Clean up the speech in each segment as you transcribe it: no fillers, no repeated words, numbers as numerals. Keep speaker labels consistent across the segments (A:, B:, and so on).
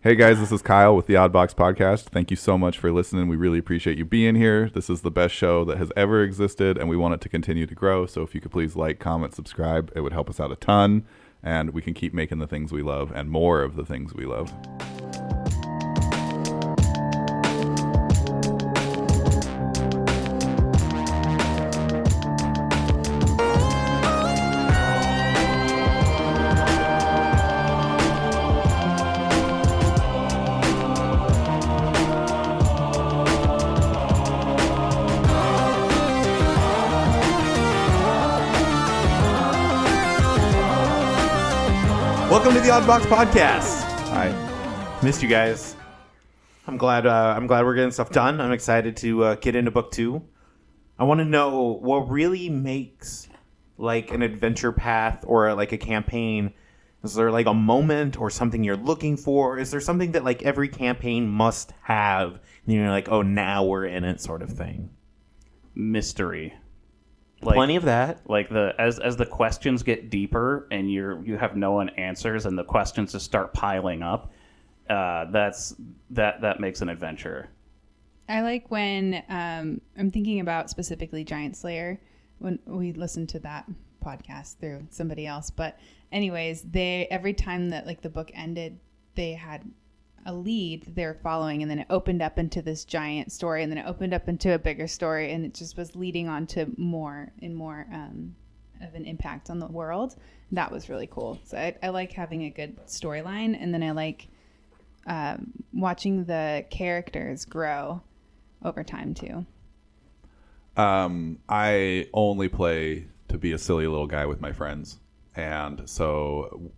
A: Hey guys, this is Kyle with the Oddbox Podcast. Thank you so much for listening. We really appreciate you being here. This is the best show that has ever existed, and we want it to continue to grow. So if you could please like, comment, subscribe, it would help us out a ton, and we can keep making the things we love and more of the things we love.
B: Welcome to the Oddbox Podcast.
A: Hi.
B: Missed you guys. I'm glad we're getting stuff done. I'm excited to get into book 2. I want to know what really makes like an adventure path or like a campaign. Is there like a moment or something you're looking for? Is there something that like every campaign must have? And you're like, oh, now we're in it, sort of thing.
C: Mystery.
B: Plenty of that.
C: Like as the questions get deeper and you have no one answers and the questions just start piling up, that makes an adventure.
D: I like when I'm thinking about specifically Giant Slayer when we listened to that podcast through somebody else. But anyways, every time that like the book ended, they had a lead that they were following, and then it opened up into this giant story, and then it opened up into a bigger story, and it just was leading on to more and more of an impact on the world. That was really cool. So I like having a good storyline, and then I like watching the characters grow over time too.
A: I only play to be a silly little guy with my friends, and so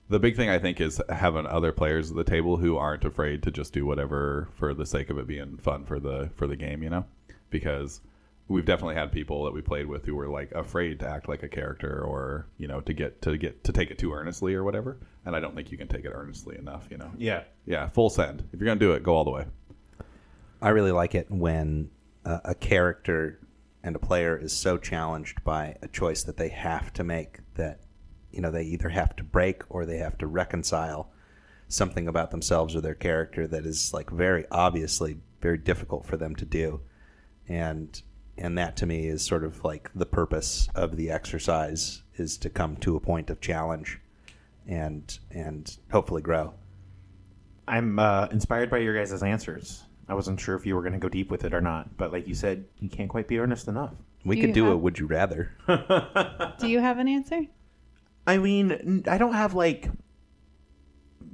A: the big thing I think is having other players at the table who aren't afraid to just do whatever for the sake of it being fun for the game, you know? Because we've definitely had people that we played with who were like afraid to act like a character, or you know, to take it too earnestly or whatever. And I don't think you can take it earnestly enough, you know? Yeah, full send. If you're gonna do it, go all the way.
E: I really like it when a character and a player is so challenged by a choice that they have to make that, you know, they either have to break or they have to reconcile something about themselves or their character that is like very obviously very difficult for them to do. And that to me is sort of like the purpose of the exercise, is to come to a point of challenge and hopefully grow.
B: I'm inspired by your guys' answers. I wasn't sure if you were going to go deep with it or not, but like you said, you can't quite be earnest enough.
E: We could do a would you rather.
D: Do you have an answer?
B: I mean, I don't have like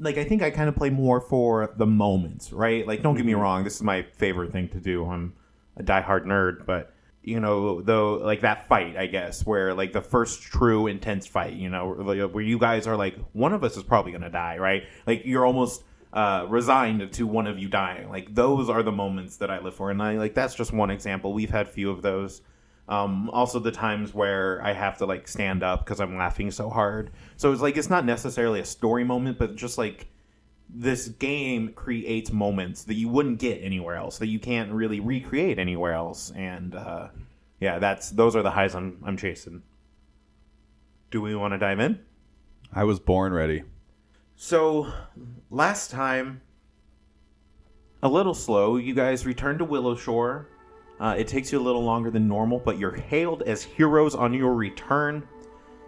B: I think I kind of play more for the moments, right? Like, don't get me wrong, this is my favorite thing to do. I'm a diehard nerd, but you know, though, like that fight, I guess, where like the first true intense fight, you know, where you guys are like, one of us is probably gonna die, right? Like you're almost resigned to one of you dying. Like those are the moments that I live for, and I like that's just one example. We've had few of those. Also the times where I have to like stand up because I'm laughing so hard. So it's like, it's not necessarily a story moment, but just like this game creates moments that you wouldn't get anywhere else, that you can't really recreate anywhere else. And those are the highs I'm chasing. Do we want to dive in?
A: I was born ready.
B: So last time, a little slow, you guys returned to Willowshore. It takes you a little longer than normal, but you're hailed as heroes on your return.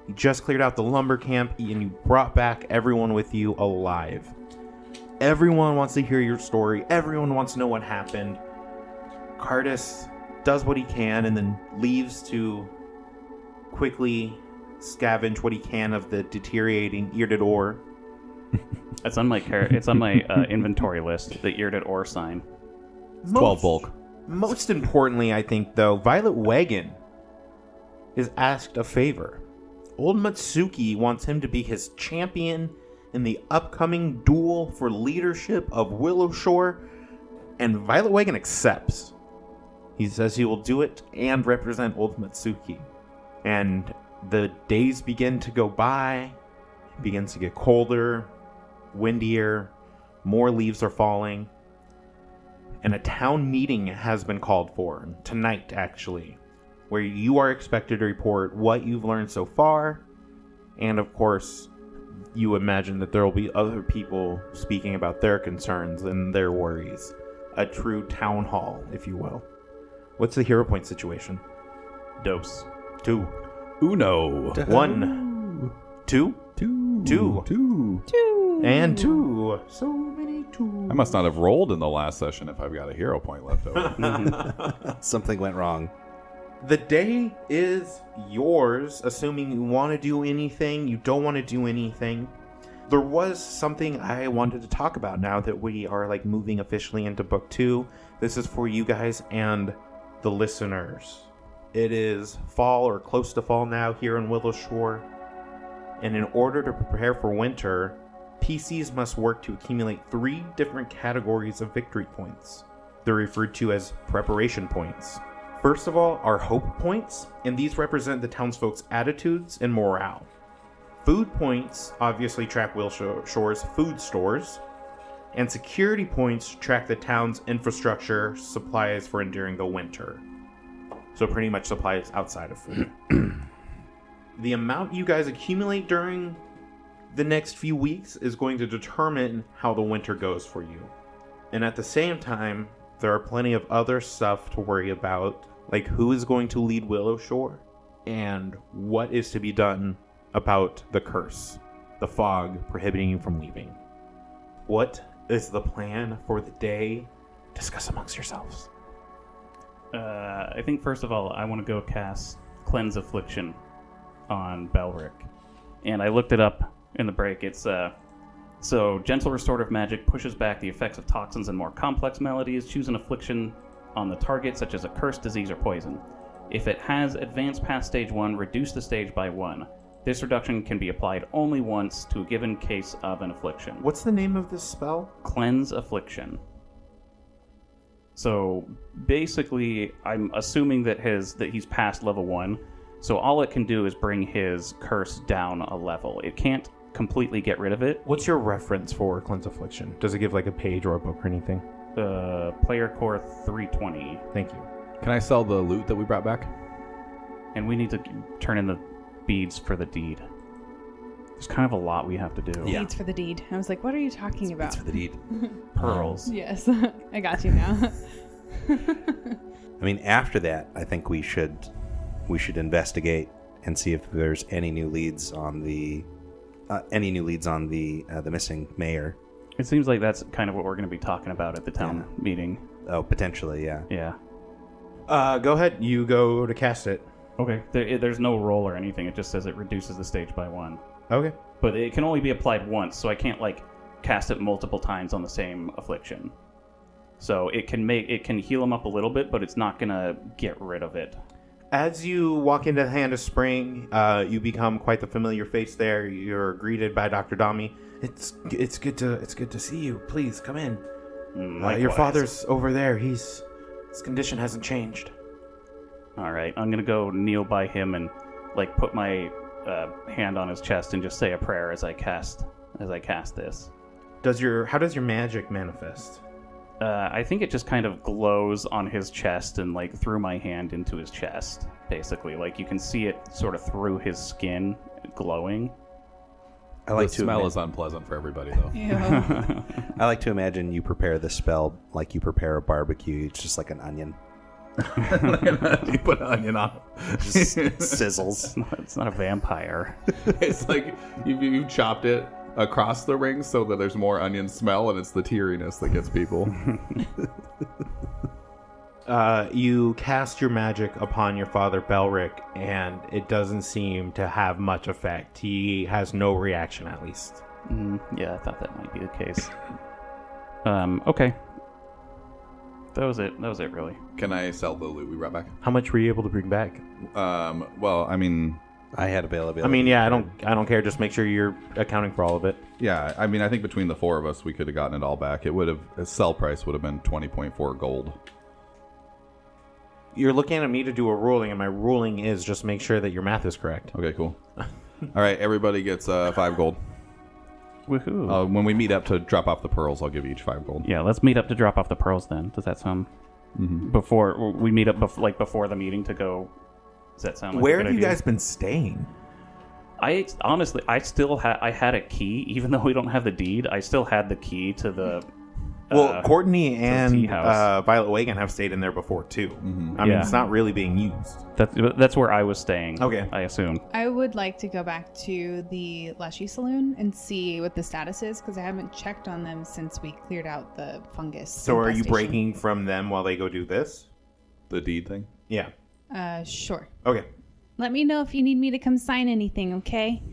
B: You just cleared out the lumber camp, and you brought back everyone with you alive. Everyone wants to hear your story. Everyone wants to know what happened. Cardis does what he can and then leaves to quickly scavenge what he can of the deteriorating earded ore.
C: It's on my inventory list, the earded ore sign.
A: 12 bulk.
B: Most importantly, I think, though, Violet Wagon is asked a favor. Old Matsuki wants him to be his champion in the upcoming duel for leadership of Willowshore, and Violet Wagon accepts. He says he will do it and represent Old Matsuki. And the days begin to go by. It begins to get colder, windier, more leaves are falling. And a town meeting has been called for, tonight actually, where you are expected to report what you've learned so far, and of course, you imagine that there will be other people speaking about their concerns and their worries. A true town hall, if you will. What's the hero point situation?
C: Dose.
B: 2.
A: Uno.
B: 1. 2. 2. And 2. So many 2.
A: I must not have rolled in the last session if I've got a hero point left over.
E: Something went wrong.
B: The day is yours, assuming you want to do anything, you don't want to do anything. There was something I wanted to talk about now that we are like moving officially into book 2. This is for you guys and the listeners. It is fall or close to fall now here in Willowshore. And in order to prepare for winter, PCs must work to accumulate 3 different categories of victory points. They're referred to as preparation points. First of all are hope points, and these represent the townsfolk's attitudes and morale. Food points obviously track Willowshore's food stores, and security points track the town's infrastructure supplies for enduring the winter. So pretty much supplies outside of food. The amount you guys accumulate during the next few weeks is going to determine how the winter goes for you. And at the same time, there are plenty of other stuff to worry about, like who is going to lead Willowshore and what is to be done about the curse, the fog prohibiting you from leaving. What is the plan for the day? Discuss amongst yourselves.
C: I think first of all, I want to go cast Cleanse Affliction on Belric. And I looked it up in the break. It's so gentle restorative magic pushes back the effects of toxins and more complex maladies. Choose an affliction on the target, such as a curse, disease, or poison. If it has advanced past stage 1, reduce the stage by 1. This reduction can be applied only once to a given case of an affliction.
B: What's the name of this spell?
C: Cleanse Affliction. So basically, I'm assuming that he's past level 1. So all it can do is bring his curse down a level. It can't completely get rid of it.
B: What's your reference for Cleanse Affliction? Does it give like a page or a book or anything?
C: Player core 320.
B: Thank you.
A: Can I sell the loot that we brought back?
C: And we need to turn in the beads for the deed. There's kind of a lot we have to do.
E: Yeah.
D: Deeds for the deed. I was like, what are you talking about?
E: It's for the deed.
C: Pearls.
D: Yes, I got you now.
E: I mean, after that, I think we should investigate and see if there's any new leads on the the missing mayor.
C: It seems like that's kind of what we're going to be talking about at the town meeting.
E: Oh, potentially, yeah.
C: Yeah.
B: Go ahead. You go to cast it.
C: Okay. There's no roll or anything. It just says it reduces the stage by 1.
B: Okay.
C: But it can only be applied once, so I can't like cast it multiple times on the same affliction. So it can heal him up a little bit, but it's not gonna get rid of it.
B: As you walk into the Hand of Spring, you become quite the familiar face there. You're greeted by Dr. Dami. It's good to see you. Please come in. Your father's over there. His condition hasn't changed.
C: All right, I'm gonna go kneel by him and like put my hand on his chest and just say a prayer as I cast this.
B: How does your magic manifest?
C: I think it just kind of glows on his chest and like through my hand into his chest, basically. Like you can see it sort of through his skin glowing.
A: The smell is unpleasant for everybody, though.
D: Ew.
E: I like to imagine you prepare the spell like you prepare a barbecue. It's just like an onion.
A: You put an onion on.
E: Just sizzles.
C: It's not a vampire.
A: It's like you chopped it across the ring so that there's more onion smell, and it's the teariness that gets people.
B: You cast your magic upon your father, Belric, and it doesn't seem to have much effect. He has no reaction, at least.
C: Yeah, I thought that might be the case. Okay. That was it, really.
A: Can I sell the loot we brought back?
B: How much were you able to bring back?
A: Well, I mean,
E: I had availability.
B: I mean, yeah, I don't care. Just make sure you're accounting for all of it.
A: yeah, I mean, I think between the 4 of us, we could have gotten it all back. It would have, the sell price would have been 20.4 gold.
B: You're looking at me to do a ruling, and my ruling is just make sure that your math is correct.
A: Okay, cool. All right, everybody gets 5 gold.
C: Woohoo.
A: When we meet up to drop off the pearls, I'll give you each 5 gold.
C: Yeah, let's meet up to drop off the pearls then. Does that sound... Before we meet up before the meeting to go... Does that sound like
B: Where
C: a good
B: have you
C: idea?
B: guys been staying?
C: I honestly, I had a key, even though we don't have the deed. I still had the key to the.
B: Well, Courtney
C: tea
B: and
C: house.
B: Violet Wagon have stayed in there before too.
A: Mm-hmm.
B: I mean,
C: Yeah.
B: it's not really being used.
C: That's where I was staying.
B: Okay.
C: I assume.
D: I would like to go back to the Leshy Salon and see what the status is because I haven't checked on them since we cleared out the fungus.
B: So, are you
D: infestation.
B: breaking from them while they go do this?
A: The deed thing.
B: Yeah.
D: Sure.
B: Okay.
D: Let me know if you need me to come sign anything, okay?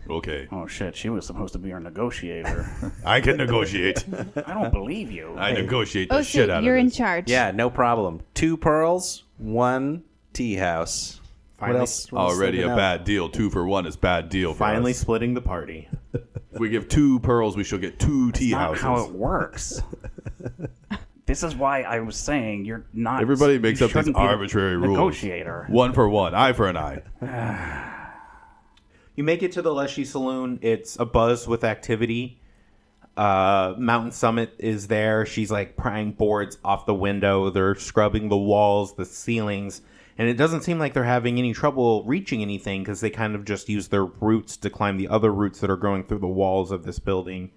A: Okay.
C: Oh shit! She was supposed to be our negotiator.
A: I can negotiate.
C: I don't believe you.
A: I negotiate the
D: Oh,
A: shit
D: so
A: out
D: you're
A: of
D: in
A: this.
D: charge.
E: Yeah, no problem. 2 pearls, 1 tea house.
B: Finally,
E: What else? What else
A: Already
E: do
A: a
E: we know?
A: bad deal. 2 for 1 is bad deal for
B: finally
A: us.
B: splitting the party.
A: If we give 2 pearls, we shall get 2 tea
C: Not
A: houses.
C: how it works. This is why I was saying you're not.
A: Everybody makes
C: you
A: up these
C: shouldn't be the
A: arbitrary rules.
C: Negotiator.
A: 1 for 1, eye for an eye.
B: You make it to the Leshy Saloon. It's abuzz with activity. Mountain Summit is there. She's like prying boards off the window. They're scrubbing the walls, the ceilings. And it doesn't seem like they're having any trouble reaching anything because they kind of just use their roots to climb the other roots that are growing through the walls of this building.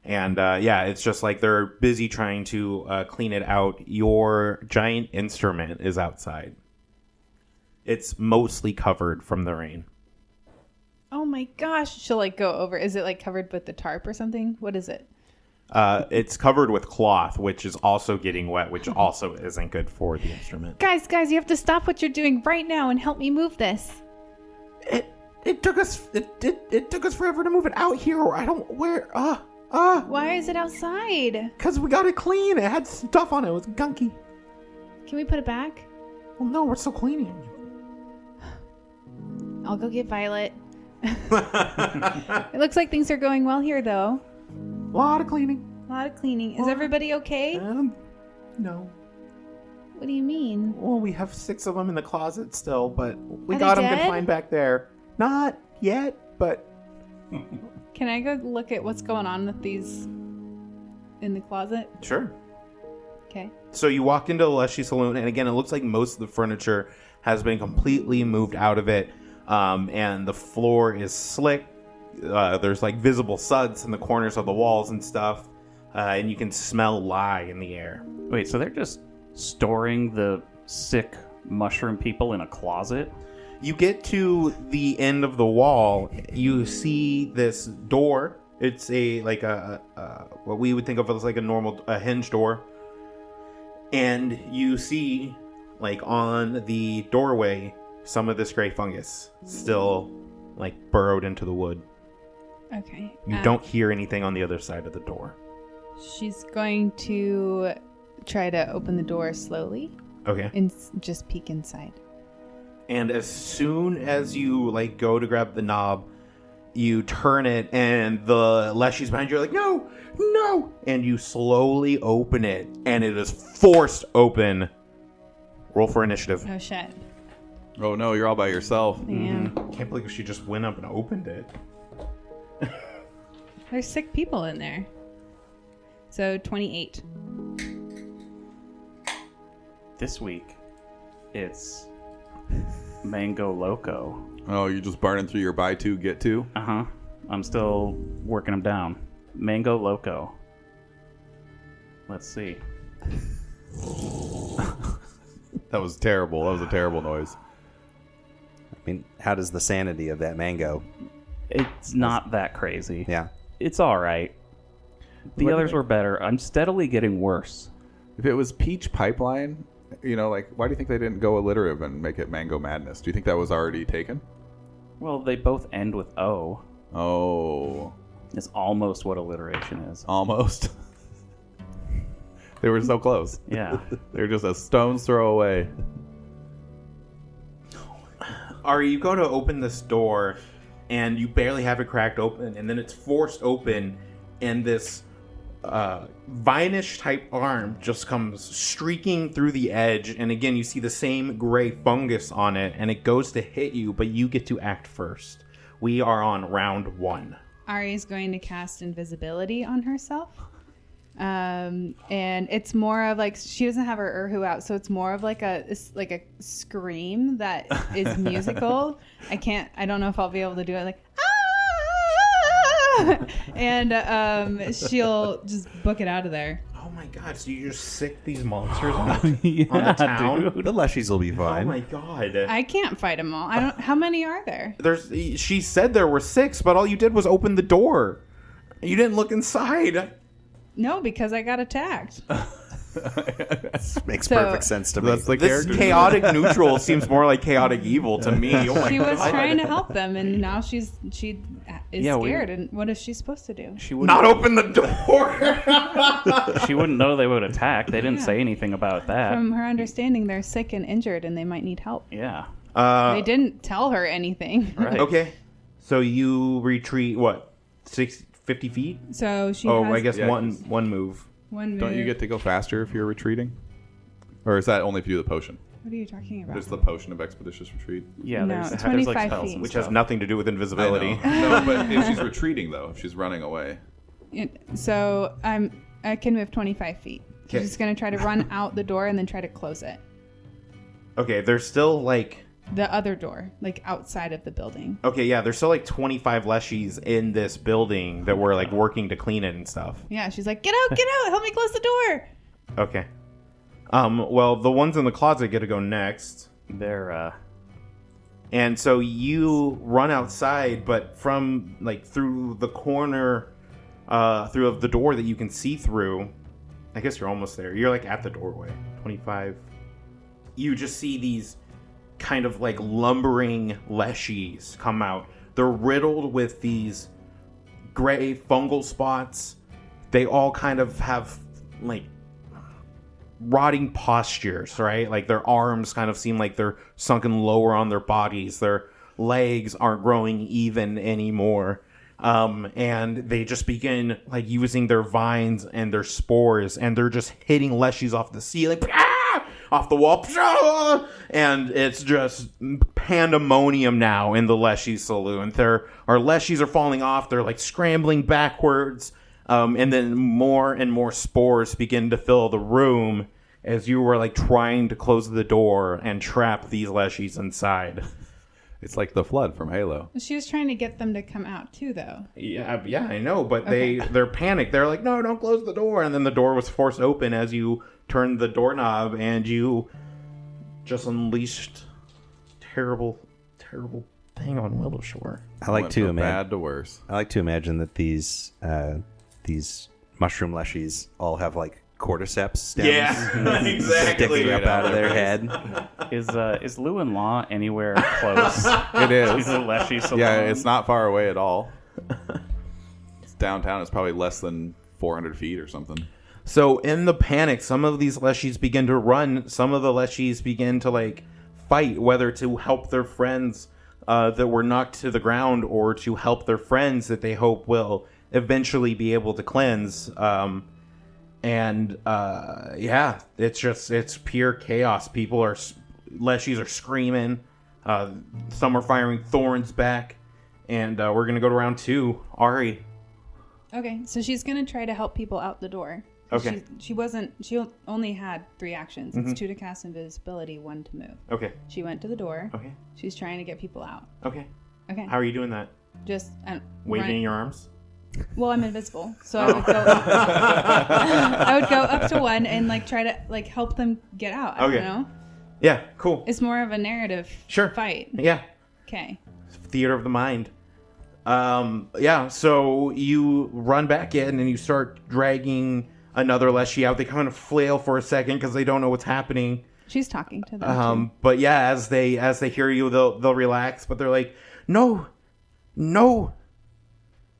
B: And yeah, it's just like they're busy trying to clean it out. Your giant instrument is outside. It's mostly covered from the rain.
D: Oh my gosh. She'll like go over. Is it like covered with the tarp or something? What is it?
B: It's covered with cloth, which is also getting wet, which also isn't good for the instrument.
D: Guys, you have to stop what you're doing right now and help me move this.
B: It took us it took us forever to move it out here. I don't where
D: Why is it outside?
B: because we got it clean. It had stuff on it. It was gunky.
D: Can we put it back?
B: Well, no, we're still cleaning.
D: I'll go get Violet. It looks like things are going well here, though.
B: A lot of cleaning.
D: A lot of cleaning. Is everybody okay?
B: No.
D: What do you mean?
B: Well, we have 6 of them in the closet still, but we
D: Are
B: got
D: they
B: them
D: dead?
B: confined back there. Not yet, but
D: Can I go look at what's going on with these in the closet?
B: sure.
D: Okay.
B: So you walk into the Leshy Saloon, and again, it looks like most of the furniture has been completely moved out of it, and the floor is slick. There's like visible suds in the corners of the walls and stuff, and you can smell lye in the air.
C: Wait, so they're just storing the sick mushroom people in a closet?
B: You get to the end of the wall, you see this door. It's a what we would think of as like a hinge door. And you see, like, on the doorway, some of this gray fungus still, like, burrowed into the wood.
D: Okay.
B: You don't hear anything on the other side of the door.
D: She's going to try to open the door slowly
B: Okay.
D: and just peek inside.
B: And as soon as you, like, go to grab the knob, you turn it, and the Leshy's behind you. You're like, no! And you slowly open it, and it is forced open. Roll for initiative.
D: Oh shit.
A: Oh no, you're all by yourself.
D: Yeah.
B: Can't believe she just went up and opened it.
D: There's sick people in there. So 28.
C: This week, it's Mango Loco.
A: Oh, you're just burning through your buy 2, get 2?
C: Uh-huh. I'm still working them down. Mango Loco. Let's see.
A: That was terrible. That was a terrible noise.
E: I mean, how does the sanity of that mango?
C: It's not that crazy.
E: Yeah.
C: It's all right. The others were better. I'm steadily getting worse.
A: If it was Peach Pipeline, you know, like, why do you think they didn't go alliterative and make it Mango Madness? Do you think that was already taken?
C: Well, they both end with O.
A: Oh,
C: It's almost what alliteration is.
A: almost. They were so close.
C: Yeah.
A: They were just a stone's throw away.
B: Ari, you go to open this door, and you barely have it cracked open, and then it's forced open, and this vinish type arm just comes streaking through the edge, and again you see the same gray fungus on it, and it goes to hit you, but you get to act first. We are on round 1.
D: Ari is going to cast invisibility on herself. And it's more of like she doesn't have her erhu out, so it's more of like a scream that is musical. I don't know if I'll be able to do it like and she'll just book it out of there.
B: Oh my god! So you just sick these monsters on the town?
C: dude.
E: The Leshies will be
B: Oh
E: fine.
B: my god!
D: I can't fight them all. I don't. How many are there?
B: She said there were 6, but all you did was open the door. You didn't look inside.
D: No, because I got attacked.
E: Makes
D: So-
E: perfect sense to me.
A: That's the
B: This
A: character.
B: chaotic neutral seems more like chaotic evil to me. Oh my
D: She was
B: god!
D: trying to help them, and now she is
C: Yeah,
D: scared. And what is she supposed to do?
C: She wouldn't,
B: Not open the door.
C: she wouldn't know they would attack. They didn't say anything about that.
D: From her understanding, they're sick and injured, and they might need help.
C: Yeah.
D: They didn't tell her anything.
C: Right.
B: Okay, so you retreat what 50 feet?
D: So she
B: Oh,
D: has
B: I guess
A: Yeah,
B: one move.
D: one move.
A: Don't you get to go faster if you're retreating? Or is that only if you do the potion?
D: What are you talking about?
A: There's the potion of expeditious retreat.
C: Yeah,
D: No,
C: there's
D: 25
C: like spells
D: feet.
C: and
B: Which
C: stuff.
B: has nothing to do with invisibility.
A: I know. No, but if she's retreating though, if she's running away.
D: So I can move 25 feet.
B: Okay.
D: She's just gonna try to run out the door and then try to close it.
B: Okay, there's still like
D: The other door, like outside of the building.
B: okay, yeah, there's still like 25 Leshies in this building that were like working to clean it and stuff.
D: Yeah, she's like, get out, help me close the door.
B: Okay. Well, the ones in the closet get to go next.
C: They're
B: And so you run outside, but from like through the corner, through of the door that you can see through. I guess you're almost there. You're like at the doorway. 25. You just see these kind of like lumbering Leshies come out. They're riddled with these gray fungal spots. They all kind of have like rotting postures, right? Like their arms kind of seem like they're sunken lower on their bodies. Their legs aren't growing even anymore. And they just begin like using their vines and their spores, and they're just hitting Leshies off the ceiling, off the wall, and it's just pandemonium now in the Leshy Saloon. Our Leshies are falling off. They're like scrambling backwards. And then more and more spores begin to fill the room as you were like trying to close the door and trap these Leshies inside.
A: It's like the flood from Halo.
D: She was trying to get them to come out too, though.
B: Yeah, I know, but they're panicked. They're like, no, don't close the door. And then the door was forced open as you turned the doorknob, and you just unleashed terrible thing on Willowshore.
E: I like
A: Went
E: to
A: from
E: imagine.
A: bad to worse.
E: I like to imagine that these mushroom Leshies all have like cordyceps stems sticking up out of their head.
C: is Lewin Law anywhere close?
A: It is.
C: He's a Leshy Salon.
A: Yeah, it's not far away at all. It's downtown. It's probably less than 400 feet or something.
B: So in the panic, some of these Leshies begin to run. Some of the Leshies begin to like fight, whether to help their friends that were knocked to the ground or to help their friends that they hope will eventually be able to cleanse. It's pure chaos. Leshies are screaming. Some are firing thorns back. And we're going to go to round 2. Ari.
D: Okay, so she's gonna try to help people out the door.
B: Okay.
D: She only had 3 actions. It's 2 to cast invisibility, 1 to move.
B: Okay.
D: She went to the door.
B: Okay.
D: She's trying to get people out.
B: Okay.
D: Okay.
B: How are you doing that?
D: Just
B: Waving your arms?
D: Well, I'm invisible, so I would go. I would go up to 1 and like try to like help them get out. I
B: Okay.
D: don't know.
B: Yeah, cool.
D: It's more of a narrative fight.
B: Yeah.
D: Okay.
B: Theater of the mind. So you run back in and you start dragging another Leshy out. They kind of flail for a second because they don't know what's happening.
D: She's talking to them.
B: But yeah, as they hear you, they'll relax. But they're like, no,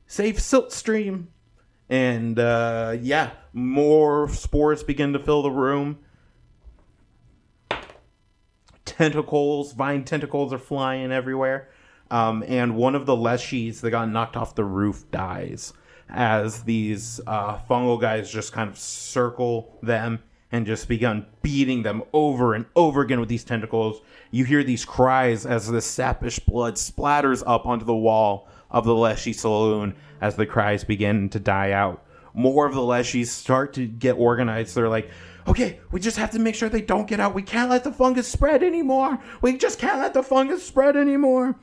B: save Siltstream. And more spores begin to fill the room. Vine tentacles are flying everywhere. And one of the Leshies that got knocked off the roof dies as these fungal guys just kind of circle them and just begun beating them over and over again with these tentacles. You hear these cries as the sappish blood splatters up onto the wall of the Leshy Saloon as the cries begin to die out. more of the Leshies start to get organized. They're like, okay, we just have to make sure they don't get out. We can't let the fungus spread anymore. We just can't let the fungus spread anymore.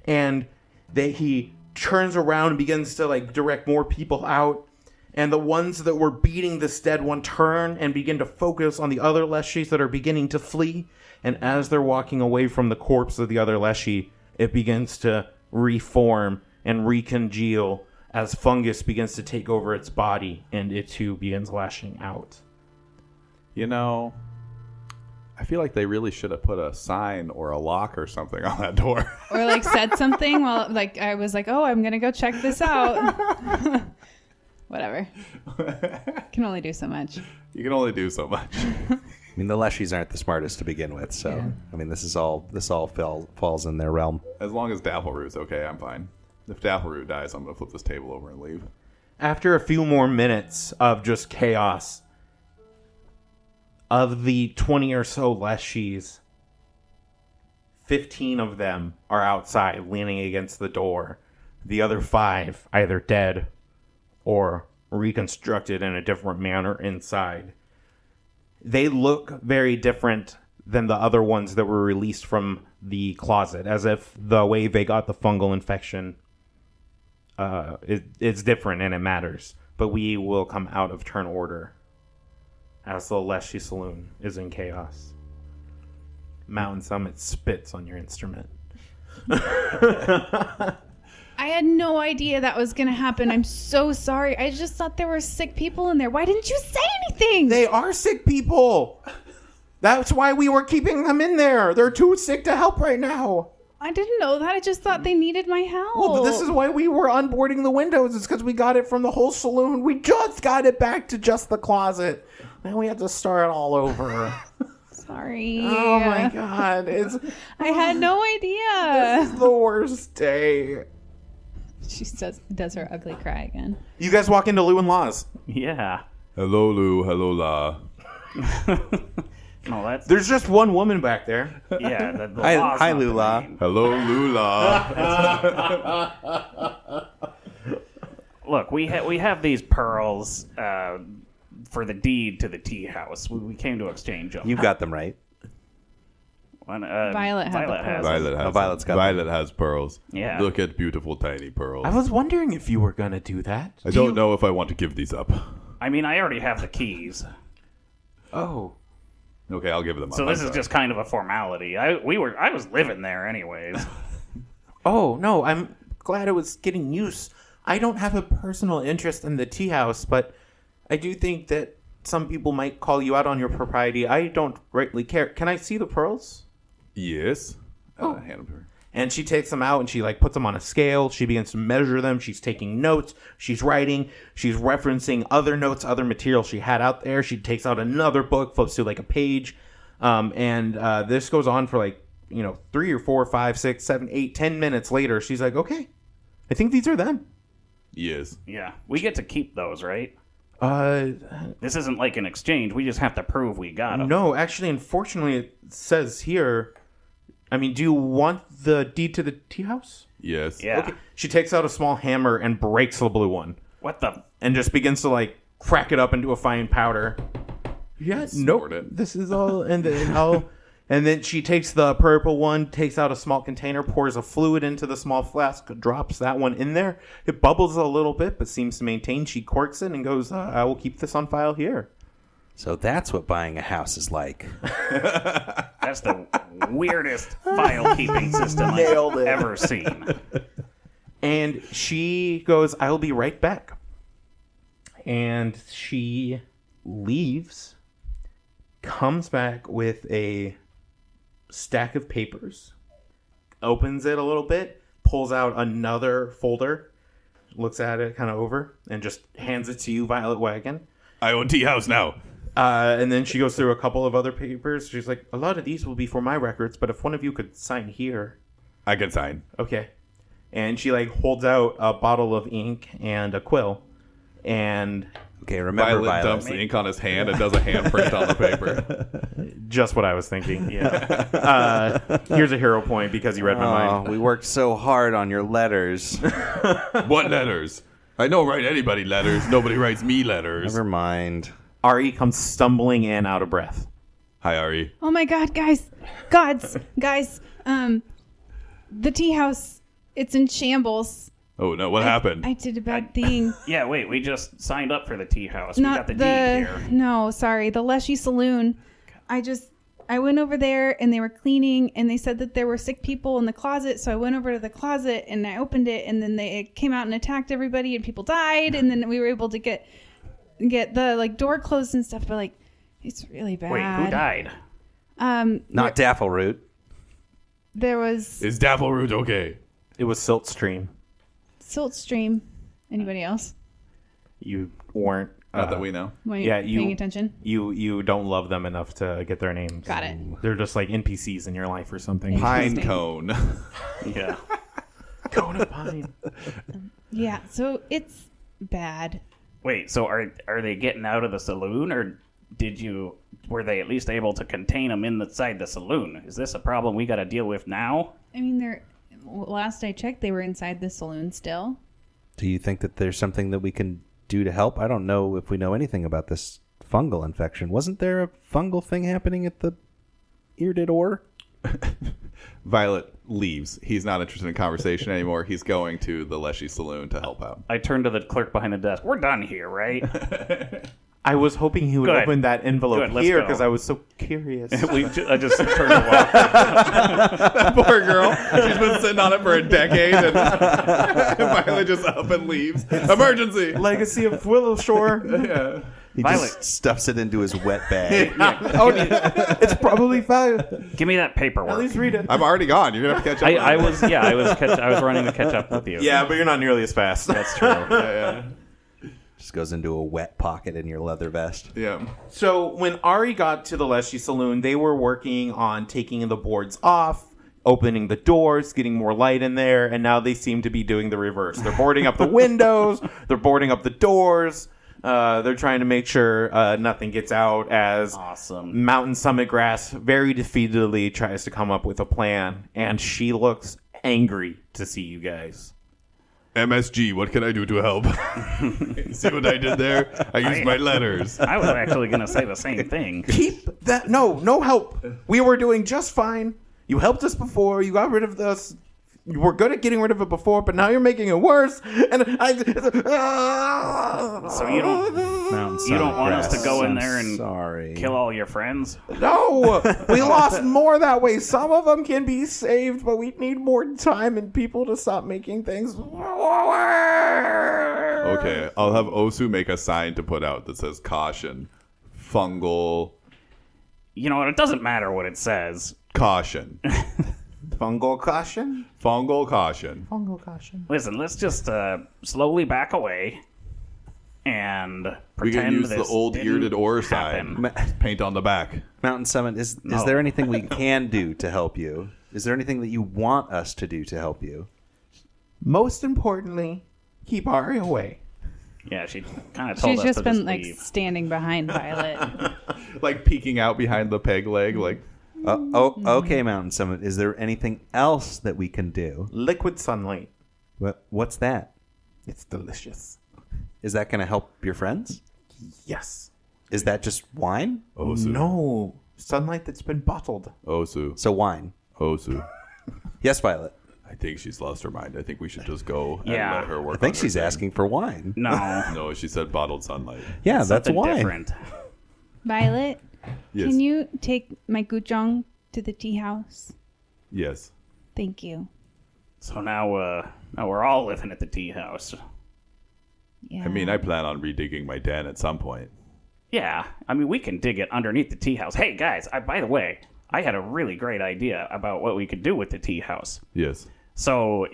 B: And he turns around and begins to like direct more people out. And the ones that were beating this dead one turn and begin to focus on the other Leshies that are beginning to flee. And as they're walking away from the corpse of the other Leshy, it begins to reform and recongeal as fungus begins to take over its body, and it too begins lashing out.
A: You know, I feel like they really should have put a sign or a lock or something on that door.
D: Or like said something while like I was like, oh, I'm gonna go check this out. Whatever. Can only do so much.
A: You can only do so much.
E: I mean, the Leshies aren't the smartest to begin with, so
D: Yeah.
E: I mean, this all falls in their realm.
A: As long as Dappleroot's okay, I'm fine. If Dappleroot dies, I'm going to flip this table over and leave.
B: After a few more minutes of just chaos, of the 20 or so Leshies, 15 of them are outside leaning against the door. The other 5 either dead or reconstructed in a different manner inside. They look very different than the other ones that were released from the closet, as if the way they got the fungal infection it's different and it matters. But we will come out of turn order as the Leshy Salon is in chaos. Mountain Summit spits on your instrument.
D: I had no idea that was going to happen. I'm so sorry. I just thought there were sick people in there. Why didn't you say anything?
B: They are sick people. That's why we were keeping them in there. They're too sick to help right now.
D: I didn't know that. I just thought they needed my help.
B: Well, but this is why we were unboarding the windows. It's because we got it from the whole saloon. We just got it back to just the closet. Now we have to start all over.
D: Sorry.
B: Oh my god.
D: I had no idea.
B: This is the worst day.
D: She does her ugly cry again.
B: You guys walk into Lou and Law's.
C: Yeah.
A: Hello, Lou. Hello, La.
C: No, that's
B: There's just one woman back there.
C: yeah. The
E: Hi,
C: law's
E: hi
C: not the
E: Lula.
C: name.
A: Hello, Lula.
C: Look, we have these pearls for the deed to the tea house. We came to exchange them.
E: You got them right.
D: Violet had the pearls.
A: Violet has,
E: Violet's got
A: Violet has pearls.
C: Yeah.
A: Look at beautiful tiny pearls.
B: I was wondering if you were going to do that.
A: I don't know if I want to give these up.
C: I mean, I already have the keys,
B: Oh.
A: Okay, I'll give them up.
C: so this
A: I'm
C: is
A: sorry.
C: just kind of a formality. I was living there anyways.
B: Oh, no, I'm glad it was getting use. I don't have a personal interest in the tea house, but I do think that some people might call you out on your propriety. I don't rightly care. Can I see the pearls?
A: Yes. Hand them to her.
B: And she takes them out and she like puts them on a scale. She begins to measure them. She's taking notes. She's writing. She's referencing other notes, other material she had out there. She takes out another book, flips to like a page. And this goes on for like, 3 or 4, 5, 6, 7, 8, 10 minutes later. She's like, okay, I think these are them.
A: Yes.
C: Yeah, we get to keep those, right?
B: Uh,
C: This isn't like an exchange. We just have to prove we got them.
B: no, actually, unfortunately, it says here. I mean, do you want the deed to the tea house?
A: Yes.
C: Yeah.
B: Okay. She takes out a small hammer and breaks the blue one.
C: What the?
B: And just begins to like crack it up into a fine powder. Yeah,
A: Snort
B: nope.
A: it.
B: This is all, and then she takes the purple one, takes out a small container, pours a fluid into the small flask, drops that one in there. It bubbles a little bit, but seems to maintain. She corks it and goes, "I will keep this on file here."
E: So that's what buying a house is like.
C: That's the weirdest file keeping system I've ever seen.
B: And she goes, "I'll be right back." And she leaves, comes back with a stack of papers, opens it a little bit, pulls out another folder, looks at it kind of over, and just hands it to you, Violet Wagon.
A: I own Tea House now.
B: And then she goes through a couple of other papers. She's like, a lot of these will be for my records, but if one of you could sign here.
A: I can sign.
B: Okay. And she like holds out a bottle of ink and a quill. And
E: Okay, remember
A: Violet dumps the ink on his hand and does a handprint on the paper.
B: just what I was thinking. Yeah. Here's a hero point because you read my mind.
E: We worked so hard on your letters.
A: What letters? I don't write anybody letters. Nobody writes me letters.
E: Never mind.
B: Ari comes stumbling in, out of breath.
A: Hi, Ari.
D: Oh my God, guys. Guys. The tea house, it's in shambles.
A: Oh, no. What happened?
D: I did a bad thing.
C: Yeah, wait, we just signed up for the tea house. We
D: Not
C: got the deed here.
D: No, sorry. The Leshy Salon. I went over there and they were cleaning and they said that there were sick people in the closet. So I went over to the closet and I opened it and then they came out and attacked everybody and people died. And then we were able to get the door closed and stuff. But it's really bad.
C: Wait, who died?
E: Not Daffleroot.
D: There was
A: Is Daffleroot okay?
B: It was Siltstream.
D: Siltstream. Anybody else?
B: You weren't.
A: Not that we know.
D: Weren't
B: Yeah,
D: paying attention?
B: You don't love them enough to get their names.
D: Got it.
B: They're just like NPCs in your life or something.
A: Pine
D: Interesting.
A: cone.
C: Yeah.
B: Cone of pine.
D: Yeah, so it's bad.
C: Wait, so are they getting out of the saloon, or were they at least able to contain them inside the saloon? Is this a problem we got to deal with now?
D: I mean, last I checked, they were inside the saloon still.
E: Do you think that there's something that we can do to help? I don't know if we know anything about this fungal infection. Wasn't there a fungal thing happening at the Earded Ore?
A: Violet leaves. He's not interested in conversation anymore. He's going to the Leshy Saloon to help out.
C: I turned to the clerk behind the desk. We're done here, right?
B: I was hoping he would
C: Good.
B: open that envelope
C: Good, let's
B: here
C: go.
B: because I was so curious.
C: I just turned to walk.
A: That poor girl. She's been sitting on it for a decade, and Violet just up and leaves. Emergency.
B: Legacy of Willowshore.
A: Yeah.
E: He
C: Violet.
E: just stuffs it into his wet bag.
B: Oh, it's probably fine.
C: Give me that
B: At
C: paperwork.
B: least read it.
A: I'm already gone. You're gonna have to catch up.
C: I was running to catch up with you.
B: Yeah, but you're not nearly as fast.
C: That's true.
A: Yeah.
E: Just goes into a wet pocket in your leather vest.
A: Yeah.
B: So when Ari got to the Leshy Saloon, they were working on taking the boards off, opening the doors, getting more light in there, and now they seem to be doing the reverse. They're boarding up the windows, they're boarding up the doors. They're trying to make sure nothing gets out as
C: Awesome.
B: Mountain Summit Grass very defeatedly tries to come up with a plan, and she looks angry to see you guys.
A: MSG, what can I do to help? See what I did there? I used my letters.
C: I was actually going to say the same thing.
B: Keep that. No help. We were doing just fine. You helped us before. You got rid of this. You were good at getting rid of it before, but now you're making it worse. And
C: So you don't want us to go in there and
E: Sorry.
C: kill all your friends?
B: No, we lost more that way. Some of them can be saved, but we need more time and people to stop making things.
A: Okay, I'll have Osu make a sign to put out that says caution, fungal,
C: You know what? It doesn't matter what it says.
A: caution,
B: Fungal caution.
A: fungal caution.
B: Fungal caution.
C: Listen, let's just slowly back away and
A: We
C: pretend
A: can use the
C: this
A: old
C: didn't
A: Earded Ore
C: happen.
A: sign. Paint on the back.
E: Mountain Summit, is
C: No.
E: there anything we can do to help you? Is there anything that you want us to do to help you?
B: Most importantly, keep Ari away.
C: Yeah, she kind of told
D: She's
C: us
D: just
C: to
D: been
C: just
D: like
C: leave.
D: standing behind Violet.
A: Like peeking out behind the peg leg, like
E: Okay, Mountain Summit. Is there anything else that we can do?
B: Liquid sunlight.
E: What's that?
B: It's delicious.
E: Is that going to help your friends?
B: Yes.
E: Is that just wine?
A: Osu.
B: No. Sunlight that's been bottled.
A: Osu.
E: So wine.
A: Osu.
E: Yes, Violet.
A: I think she's lost her mind. I think we should just go and
C: Yeah.
A: let her work
E: I think
A: on her
E: she's
A: thing.
E: asking for wine.
C: No,
A: No, she said bottled sunlight.
E: Yeah, that's
C: something
E: wine.
C: different.
D: Violet,
A: Yes.
D: can you take my gujong to the tea house?
A: Yes.
D: Thank you.
C: So now we're all living at the tea house.
D: Yeah.
A: I mean, I plan on redigging my den at some point.
C: Yeah, I mean, we can dig it underneath the tea house. Hey, guys, by the way, I had a really great idea about what we could do with the tea house.
A: Yes.
C: So,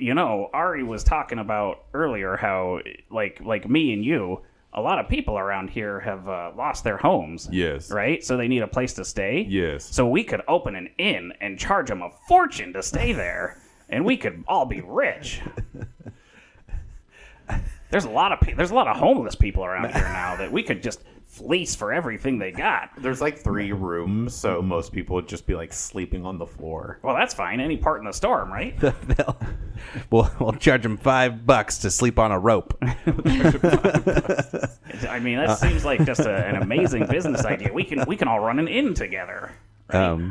C: Ari was talking about earlier how, like me and you, a lot of people around here have lost their homes.
A: Yes.
C: Right? So they need a place to stay.
A: Yes.
C: So we could open an inn and charge them a fortune to stay there, and we could all be rich. There's a lot of homeless people around here now that we could just fleece for everything they got.
B: There's like 3 rooms, so most people would just be like sleeping on the floor.
C: Well, that's fine. Any part in the storm, right?
E: We'll charge him $5 to sleep on a rope.
C: I mean, that seems like just an amazing business idea. We can all run an inn together. Right?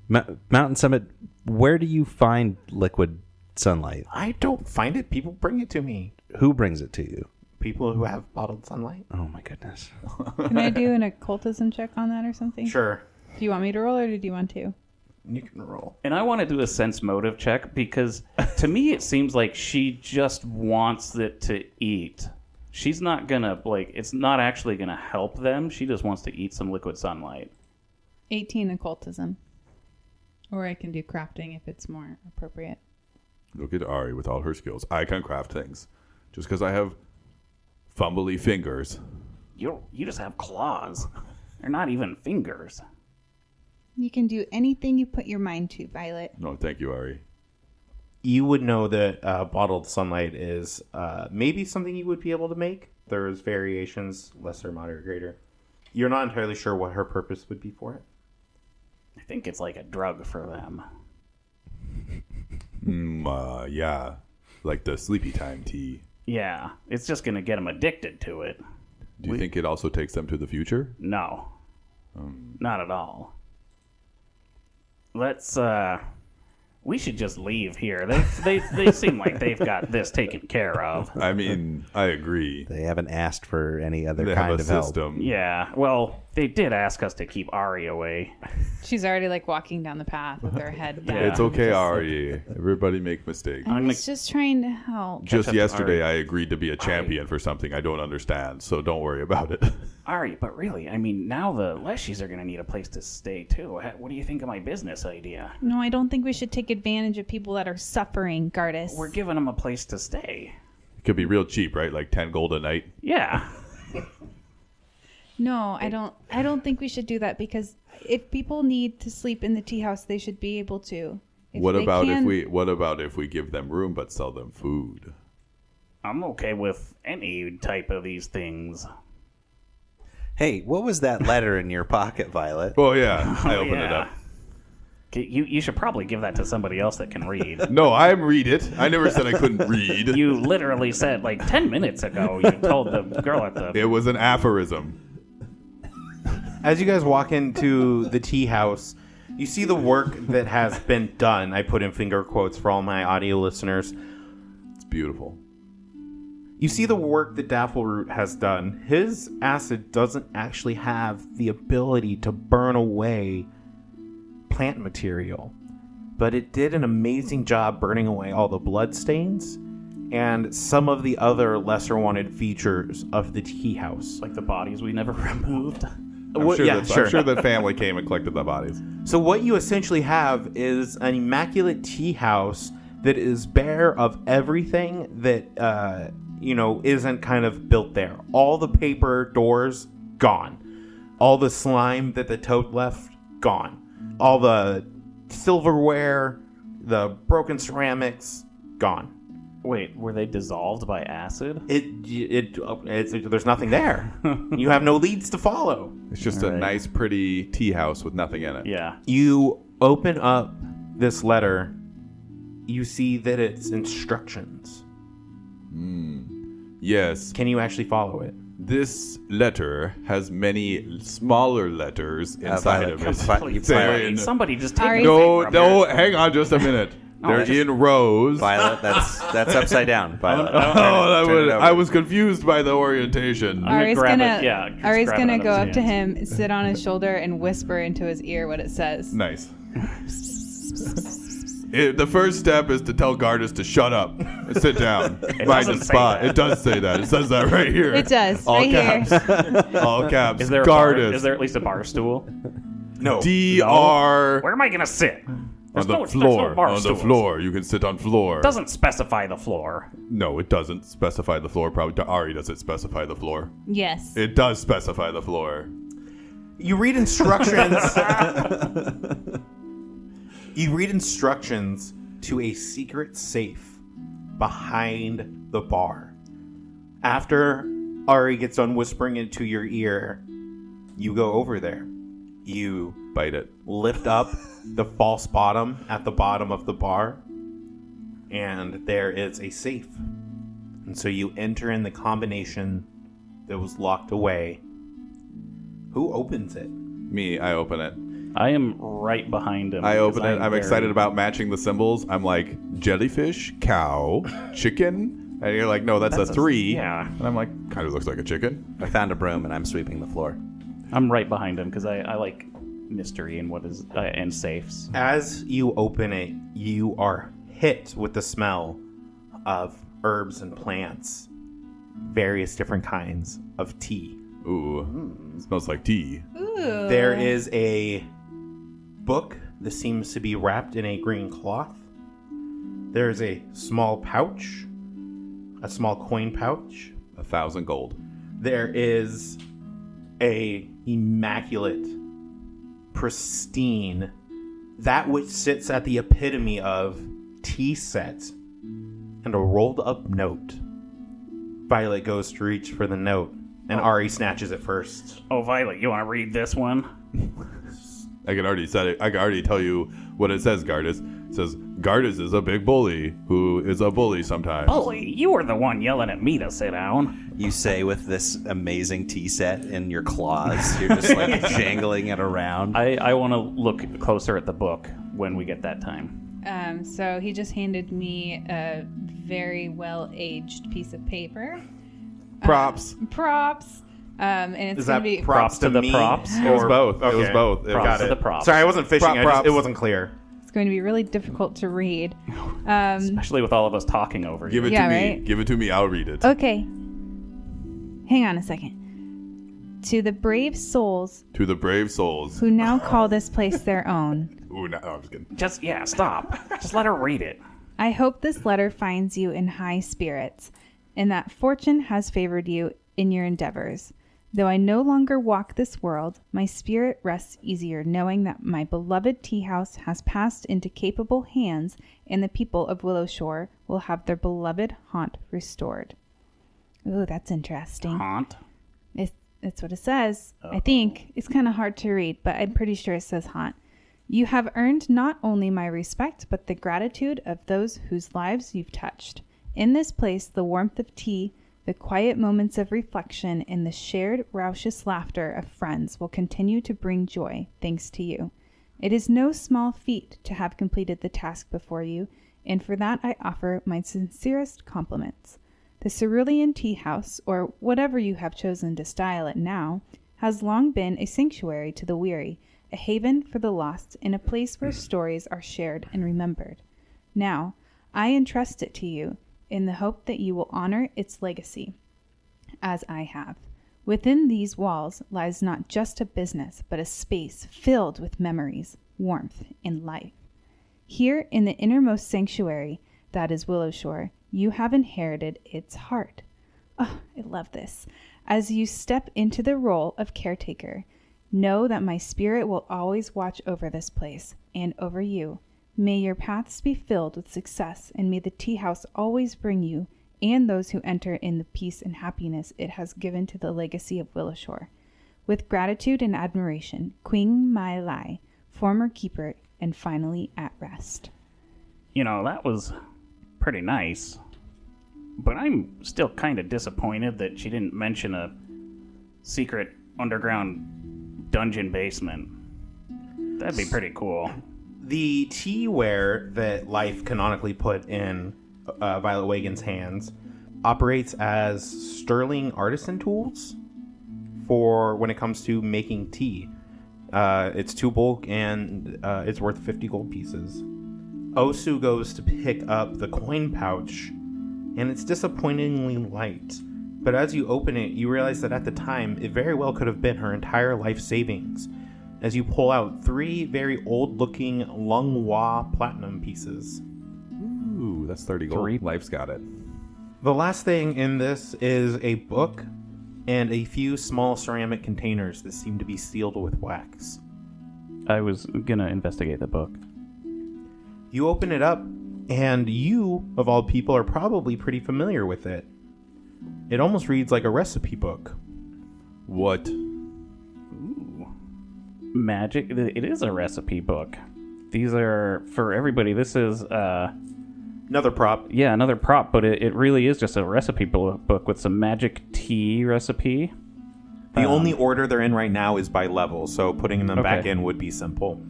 E: Mountain Summit, where do you find liquid sunlight?
B: I don't find it. People bring it to me.
E: Who brings it to you?
B: People who have bottled sunlight.
E: Oh my goodness.
D: Can I do an occultism check on that or something?
B: Sure.
D: Do you want me to roll or do you want to?
B: You can roll.
C: And I want to do a sense motive check because to me it seems like she just wants it to eat. She's not gonna it's not actually gonna help them. She just wants to eat some liquid sunlight.
D: 18 occultism. Or I can do crafting if it's more appropriate.
A: Look at Ari with all her skills. I can craft things. Just because I have fumbly fingers.
C: You just have claws. They're not even fingers.
D: You can do anything you put your mind to, Violet.
A: No, thank you, Ari.
B: You would know that bottled sunlight is maybe something you would be able to make. There's variations, lesser, moderate, greater. You're not entirely sure what her purpose would be for it.
C: I think it's like a drug for them.
A: Yeah. Like the sleepy time tea.
C: Yeah, it's just going to get them addicted to it.
A: Do you think it also takes them to the future?
C: No. Not at all. Let's, we should just leave here. They seem like they've got this taken care of.
A: I mean, I agree.
E: They haven't asked for any other
A: They
E: kind
A: have a
E: of help.
A: system.
C: Yeah, well, they did ask us to keep Ari away.
D: She's already walking down the path with her head down.
A: It's okay, Ari. Everybody make mistakes.
D: I was just trying to help.
A: Just
C: up to
A: yesterday,
C: Ari.
A: I agreed to be a champion for something I don't understand, so don't worry about it.
C: Ari, but really, I mean, now the Leshies are going to need a place to stay, too. What do you think of my business idea?
D: No, I don't think we should take advantage of people that are suffering, Gardas.
C: We're giving them a place to stay.
A: It could be real cheap, right? Like 10 gold a night.
C: Yeah.
D: No, I don't think we should do that because if people need to sleep in the tea house, they should be able to.
A: What about if we give them room but sell them food?
C: I'm okay with any type of these things.
E: Hey, what was that letter in your pocket, Violet?
A: Oh yeah, I opened it
C: yeah.
A: up.
C: You should probably give that to somebody else that can read.
A: No, I read it. I never said I couldn't read.
C: You literally said 10 minutes ago you told the girl at the...
A: It was an aphorism.
B: As you guys walk into the tea house, you see the work that has been done. I put in finger quotes for all my audio listeners.
A: It's beautiful.
B: You see the work that Daffleroot has done. His acid doesn't actually have the ability to burn away plant material, but it did an amazing job burning away all the blood stains and some of the other lesser wanted features of the tea house.
C: Like the bodies we never removed.
A: I'm sure that family came and collected the bodies.
B: So what you essentially have is an immaculate tea house that is bare of everything that isn't kind of built there. All the paper doors gone. All the slime that the toad left gone. All the silverware, the broken ceramics gone.
C: Wait, were they dissolved by acid?
B: There's nothing there. You have no leads to follow.
A: It's just a nice, pretty tea house with nothing in it.
C: Yeah.
B: You open up this letter. You see that it's instructions.
A: Yes.
B: Can you actually follow it?
A: This letter has many smaller letters inside of it.
C: Somebody just take
D: Ari-
C: it
A: No,
C: from
A: no,
C: her.
A: hang on just a minute. They're
C: that's
A: in rows.
E: Violet, that's upside down, Violet.
A: I was confused by the orientation.
D: Ari's
C: grab
D: gonna,
C: it. Yeah, just
D: Ari's
C: grab
D: gonna
C: it out
D: go
C: of his
D: up to
C: hands.
D: him, sit on his shoulder, and whisper into his ear what it says.
A: Nice. The first step is to tell Gardas to shut up and sit down. Mind the
C: doesn't say
A: spot.
C: that.
A: It does say that. It says that right here.
D: It does,
A: All
D: right
A: caps.
D: here.
A: All caps.
C: Is there a bar,
A: Gardas.
C: is there at least a bar stool?
B: No.
A: DR
C: Where am I gonna sit?
A: on
C: There's
A: the
C: no
A: floor.
C: bar
A: On the
C: stools.
A: floor. You can sit on floor.
C: Doesn't specify the floor.
A: No, it doesn't specify the floor. Probably Ari doesn't specify the floor.
D: Yes.
A: It does specify the floor.
B: You read instructions. You read instructions to a secret safe behind the bar. After Ari gets done whispering into your ear, you go over there. You
A: Bite it.
B: lift up the false bottom at the bottom of the bar. and there is a safe. And so you enter in the combination that was locked away. Who opens it?
A: Me, I open it.
C: I am right behind him.
A: I open
C: because
A: it. I'm excited about matching the symbols. I'm like, jellyfish, cow, chicken. And you're like, no, that's a 3.
C: Yeah.
A: And I'm like, kind of looks like a chicken.
E: I found a broom and I'm sweeping the floor.
C: I'm right behind him because I like mystery and what is and safes.
B: As you open it, you are hit with the smell of herbs and plants, various different kinds of tea.
A: Ooh, smells like tea.
D: Ooh.
B: There is a book that seems to be wrapped in a green cloth. There is a small pouch, a small coin pouch.
A: 1,000 gold.
B: There is a immaculate, pristine, that which sits at the epitome of tea set, and a rolled up note. Violet goes to reach for the note, and Ari snatches it first.
C: Oh, Violet, you want to read this one?
A: I can already say it. I can already tell you what it says, Gardas. It says, Gardas is a big bully who is a bully sometimes.
C: Bully, you were the one yelling at me to sit down.
E: You say with this amazing tea set in your claws, you're just like jangling it around.
C: I want to look closer at the book when we get that time.
D: So he just handed me a very well-aged piece of paper.
A: Props.
D: Props. And it's
B: Is
D: going
B: that
D: to be...
B: props to
C: the
B: me?
C: props?
A: It was both. It was
B: Okay.
A: both.
C: Props
B: Got
C: to
B: it.
C: the props.
B: Sorry, I wasn't fishing.
A: Props.
B: It wasn't clear.
D: It's going to be really difficult to read.
C: Especially with all of us talking over
A: Give
C: you.
A: it
D: Yeah,
A: to me.
D: right?
A: Give it to me. I'll read it.
D: Okay. Hang on a second. To the brave souls
A: To the brave souls.
D: who now call this place their own,
A: Ooh, no, I'm just kidding.
C: Just, stop. Just let her read it.
D: I hope this letter finds you in high spirits, and that fortune has favored you in your endeavors. Though I no longer walk this world, my spirit rests easier knowing that my beloved tea house has passed into capable hands, and the people of Willowshore will have their beloved haunt restored. Ooh, that's interesting.
C: Haunt.
D: That's what it says. I think it's kind of hard to read, but I'm pretty sure it says haunt. You have earned not only my respect, but the gratitude of those whose lives you've touched. In this place, the warmth of tea, the quiet moments of reflection, and the shared raucous laughter of friends will continue to bring joy, thanks to you. It is no small feat to have completed the task before you, and for that I offer my sincerest compliments. The Cerulean Tea House, or whatever you have chosen to style it now, has long been a sanctuary to the weary, a haven for the lost, and a place where stories are shared and remembered. Now, I entrust it to you in the hope that you will honor its legacy, as I have. Within these walls lies not just a business, but a space filled with memories, warmth, and life. Here in the innermost sanctuary, that is Willowshore, you have inherited its heart. Oh, I love this. As you step into the role of caretaker, know that my spirit will always watch over this place and over you. May your paths be filled with success, and may the tea house always bring you and those who enter in the peace and happiness it has given to the legacy of Willowshore. With gratitude and admiration, Queen Mai Lai, former keeper, and finally at rest.
C: You know, that was pretty nice. But I'm still kind of disappointed that she didn't mention a secret underground dungeon basement. That'd be pretty cool.
B: The teaware that Life canonically put in Violet Wagon's hands operates as sterling artisan tools for when it comes to making tea. It's 2 bulk and it's worth 50 gold pieces. Osu goes to pick up the coin pouch, and it's disappointingly light. But as you open it, you realize that at the time, it very well could have been her entire life savings, as you pull out 3 very old-looking Longhua platinum pieces.
A: Ooh, that's 30 gold.
C: 3.
A: Life's got it.
B: The last thing in this is a book and a few small ceramic containers that seem to be sealed with wax.
C: I was gonna investigate the book.
B: You open it up, and you, of all people, are probably pretty familiar with it. It almost reads like a recipe book.
A: What?
C: Magic. It is a recipe book. These are, for everybody, this is
B: Another prop.
C: Yeah, another prop, but it really is just a recipe book with some magic tea recipe.
B: The only order they're in right now is by level, so putting them back
C: Okay.
B: in would be simple.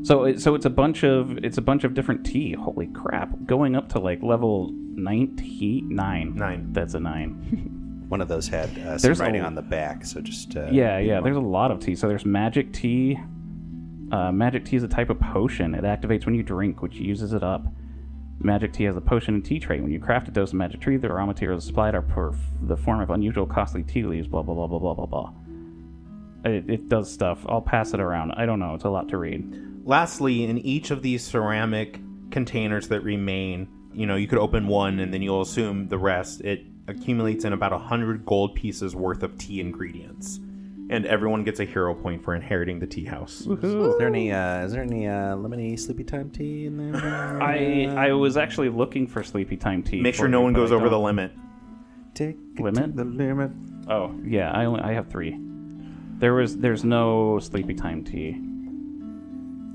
C: So it's a bunch of different tea. Holy crap! Going up to like level 9.
B: 9.
C: That's a 9.
E: One of those had some
C: There's
E: writing
C: a-
E: on the back, so just
C: Yeah. There's a lot of tea. So there's magic tea. Magic tea is a type of potion. It activates when you drink, which uses it up. Magic tea has a potion and tea trait. When you craft a dose of magic tea, the raw materials supplied are for the form of unusual, costly tea leaves. Blah blah blah blah blah blah blah. It does stuff. I'll pass it around. I don't know. It's a lot to read.
B: Lastly, in each of these ceramic containers that remain, you could open one and then you'll assume the rest. It accumulates in about 100 gold pieces worth of tea ingredients. And everyone gets a hero point for inheriting the tea house.
E: Is there any lemony sleepy time tea in there?
C: I was actually looking for sleepy time tea.
B: Make
C: for
B: sure no
C: you,
B: one
C: but
B: goes
C: I
B: over the
C: don't.
B: limit.
E: Take it
C: Limit?
E: to the limit.
C: Oh yeah, I have 3. There's no sleepy time tea.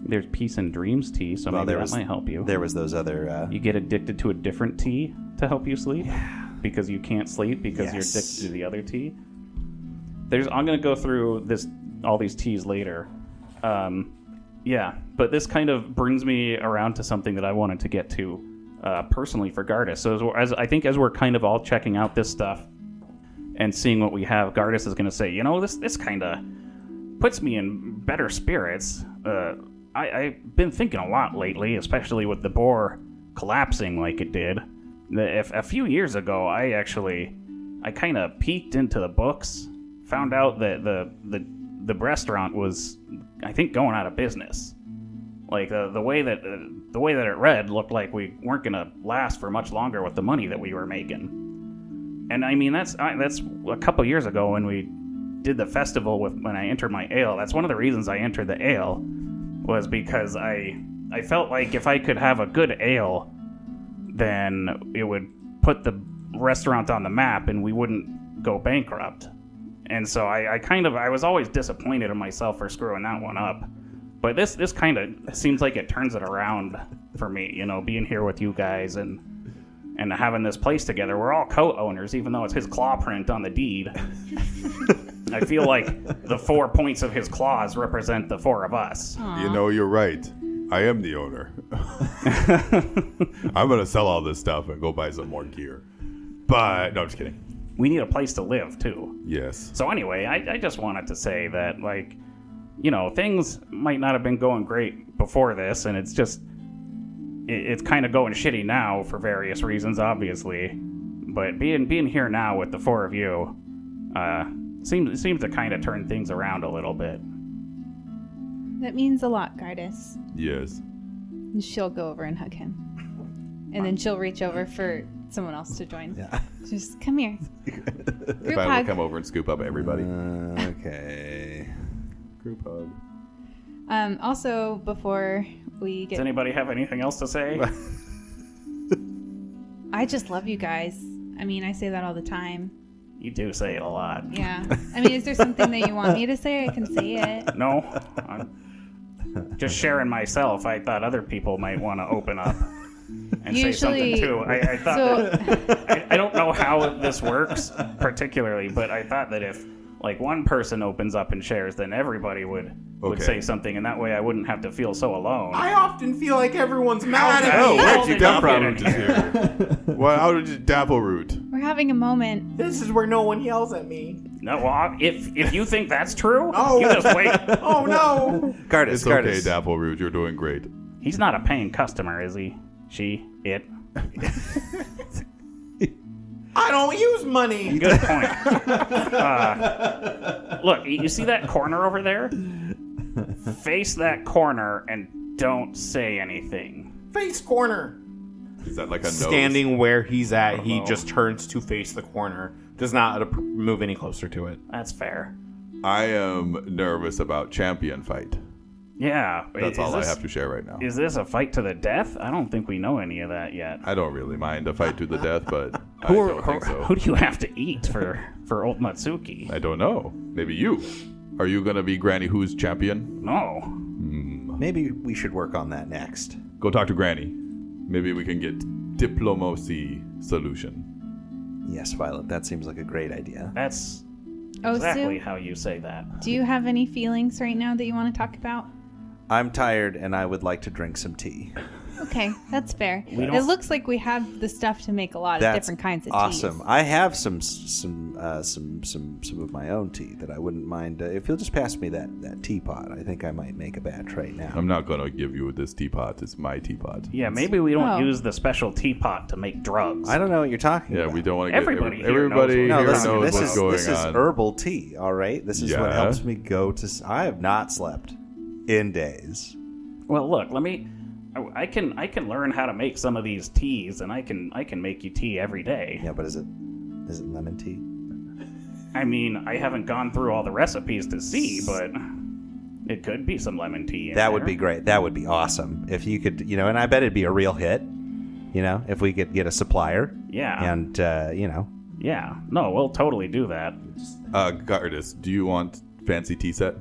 C: There's peace and dreams tea, so
E: Well,
C: maybe that might help you.
E: There was those other.
C: You get addicted to a different tea to help you sleep because you can't sleep because you're addicted to the other tea. I'm gonna go through all these teas later. But this kind of brings me around to something that I wanted to get to personally for Gardas. So as we're kind of all checking out this stuff and seeing what we have, Gardas is gonna say, this kind of puts me in better spirits. I've been thinking a lot lately, especially with the boar collapsing like it did. A few years ago, I kind of peeked into the books, found out that the restaurant was, I think, going out of business. Like the way that it read looked like we weren't gonna last for much longer with the money that we were making. And I mean that's a couple years ago when we did the festival when I entered my ale. That's one of the reasons I entered the ale. Was because I felt like if I could have a good ale, then it would put the restaurant on the map and we wouldn't go bankrupt. And so I was always disappointed in myself for screwing that one up. But this kind of seems like it turns it around for me, being here with you guys and having this place together. We're all co-owners, even though it's his claw print on the deed. I feel like the 4 points of his claws represent the 4 of us.
A: You're right. I am the owner. I'm going to sell all this stuff and go buy some more gear. But, no, I'm just kidding.
C: We need a place to live, too.
A: Yes.
C: So anyway, I just wanted to say that, things might not have been going great before this, and it's kind of going shitty now for various reasons, obviously. But being here now with the 4 of you, seems to kind of turn things around a little bit.
D: That means a lot, Gardas.
A: Yes.
D: And she'll go over and hug him. And then she'll reach over for someone else to join.
E: Yeah.
D: Just come here. Group
A: If I will
D: hug.
A: come over and scoop up everybody.
E: Okay.
A: Group hug.
D: Also, before we
C: Does
D: get...
C: anybody have anything else to say?
D: I just love you guys. I mean, I say that all the time.
C: You do say it a lot.
D: Yeah. I mean, is there something that you want me to say? I can say it.
C: No, I'm just sharing myself. I thought other people might want to open up and say something
D: Usually-
C: too. I thought that, I don't know how this works particularly, but I thought that if one person opens up and shares, then everybody would
A: Okay.
C: say something, and that way I wouldn't have to feel so alone.
B: I often feel like everyone's mad at
A: Oh,
B: me.
A: where'd you
C: did
A: come
C: you
A: from?
C: get in
A: Just here. Well, how did you Dapple Root?
D: We're having a moment.
B: This is where no one yells at me.
C: No, well, if you think that's true,
B: Oh.
C: you just wait.
B: Oh, no.
E: Gardas,
A: It's
E: Gardas.
A: okay, Dapple Root. You're doing great.
C: He's not a paying customer, is he? She? It?
B: I don't use money.
C: Good point. Look, you see that corner over there? Face that corner and don't say anything.
B: Face corner.
A: Is that like a nose?
B: Standing where he's at, he
C: know.
B: just turns to face the corner. Does not move any closer to it.
C: That's fair.
A: I am nervous about champion fight.
C: Yeah.
A: That's all I have to share right now.
C: Is this a fight to the death? I don't think we know any of that yet.
A: I don't really mind a fight to the death, but I
C: Who
A: don't think so.
C: do you have to eat for old Matsuki?
A: I don't know. Maybe you. Are you going to be Granny Who's champion?
C: No.
E: Maybe we should work on that next.
A: Go talk to Granny. Maybe we can get diplomacy solution.
E: Yes, Violet, that seems like a great idea.
C: That's
D: Oh,
C: exactly
D: Sue,
C: how you say that.
D: do you have any feelings right now that you want to talk about?
E: I'm tired and I would like to drink some tea.
D: Okay, that's fair.
C: We don't-
D: It looks like we have the stuff to make a lot of
E: That's
D: different kinds of
E: awesome.
D: teas.
E: I have some of my own tea that I wouldn't mind. If you'll just pass me that teapot, I think I might make a batch right now.
A: I'm not going to give you this teapot. It's my teapot.
C: Yeah, maybe we don't
D: Oh.
C: use the special teapot to make drugs.
E: I don't know what you're talking
A: Yeah,
E: about.
A: we don't want to get
C: Everybody here
A: everybody
C: knows
E: No,
A: here
E: listen,
A: knows
E: this
A: what's
E: is
A: going
E: this is
A: on.
E: herbal tea. All right, this is what
A: Yeah.
E: helps me go to. I have not slept in days.
C: Well, look, I can learn how to make some of these teas, and I can make you tea every day.
E: Yeah, but is it lemon tea?
C: I mean, I haven't gone through all the recipes to see, but it could be some lemon tea.
E: That would be great. That would be awesome if you could. And I bet it'd be a real hit. If we could get a supplier.
C: Yeah.
E: And
C: Yeah. No, we'll totally do that.
A: Gardus, do you want fancy tea set?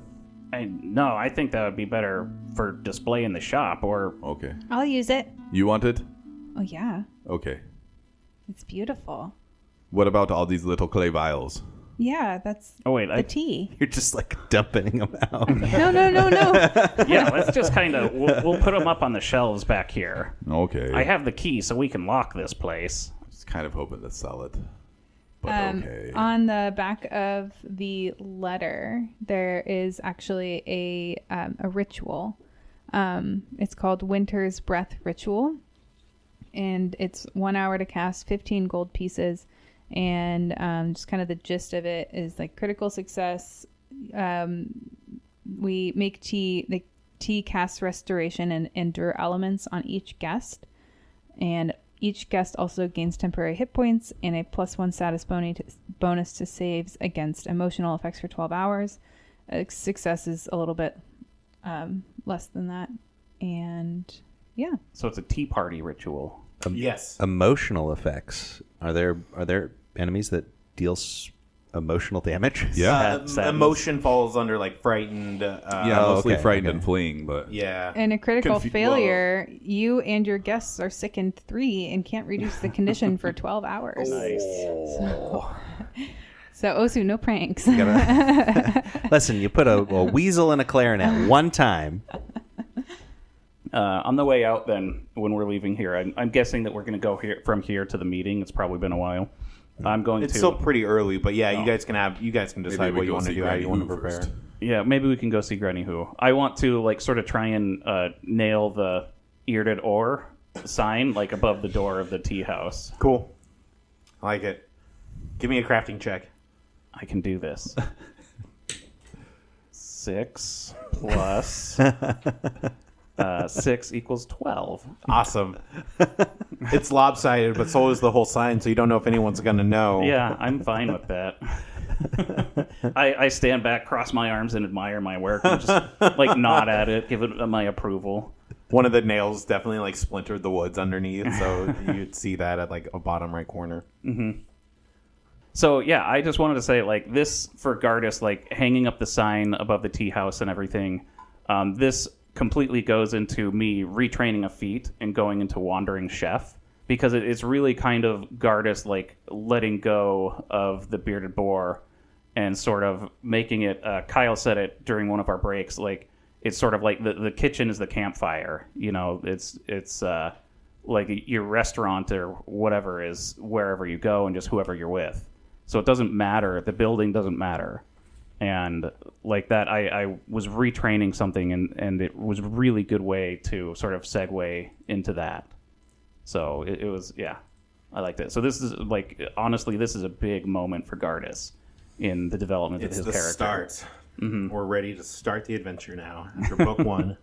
C: No, I think that would be better for display in the shop, or
A: Okay.
D: I'll use it.
A: You want it?
D: Oh, yeah.
A: Okay.
D: It's beautiful.
A: What about all these little clay vials?
D: Yeah, that's
C: oh wait,
D: the tea.
E: you're just like dumping them out.
D: No.
C: yeah, let's just kind of we'll put them up on the shelves back here.
A: Okay.
C: I have the key, so we can lock this place.
A: I was kind of hoping to sell it. But okay.
D: On the back of the letter, there is actually a ritual. It's called Winter's Breath Ritual, and it's 1 hour to cast 15 gold pieces. And just kind of the gist of it is like critical success. We make tea. The tea casts restoration and endure elements on each guest, and each guest also gains temporary hit points and a +1 status bonus to saves against emotional effects for 12 hours. Success is a little bit less than that. And yeah.
C: So it's a tea party ritual.
B: Yes.
E: Emotional effects. Are there enemies that deal emotional damage?
A: Yeah.
C: Sadness.
B: Emotion falls under like frightened.
A: Yeah, mostly
E: okay,
A: frightened
E: okay.
A: and fleeing, but
B: Yeah.
D: In a critical
A: Confu-
D: failure, you and your guests are sickened 3 and can't reduce the condition for 12 hours.
C: Nice.
D: So Osu, no pranks.
E: Listen, you put a weasel in a clarinet one time.
C: On the way out, then, when we're leaving here, I'm guessing that we're going to go from here to the meeting. It's probably been a while. I'm going
B: It's
C: to.
B: still pretty early, but yeah, you guys can
A: maybe
B: decide
A: we
B: what you
A: go
B: want to
A: see
B: do, how
A: Granny
B: you want to
A: Who
B: prepare.
A: first.
C: Yeah, maybe we can go see Granny Who. I want to sort of try and nail the Earded Ore sign above the door of the tea house.
B: Cool. I like it. Give me a crafting check.
C: I can do this. 6 plus 6 equals 12.
B: Awesome. It's lopsided, but so is the whole sign, so you don't know if anyone's going to know.
C: Yeah, I'm fine with that. I stand back, cross my arms, and admire my work, and just nod at it, give it my approval.
B: One of the nails definitely splintered the woods underneath, so you'd see that at a bottom right corner.
C: So yeah, I just wanted to say this for Gardus, hanging up the sign above the tea house and everything. This completely goes into me retraining a feat and going into wandering chef, because it's really kind of Gardus letting go of the bearded boar and sort of making it. Kyle said it during one of our breaks. It's sort of like the kitchen is the campfire. It's your restaurant or whatever is wherever you go and just whoever you're with. So it doesn't matter. The building doesn't matter. And that, I was retraining something, and it was a really good way to sort of segue into that. So it was, yeah, I liked it. So this is, honestly, this is a big moment for Gardus in the development
B: It's
C: of
B: the
C: his character.
B: start. We're ready to start the adventure now after book 1.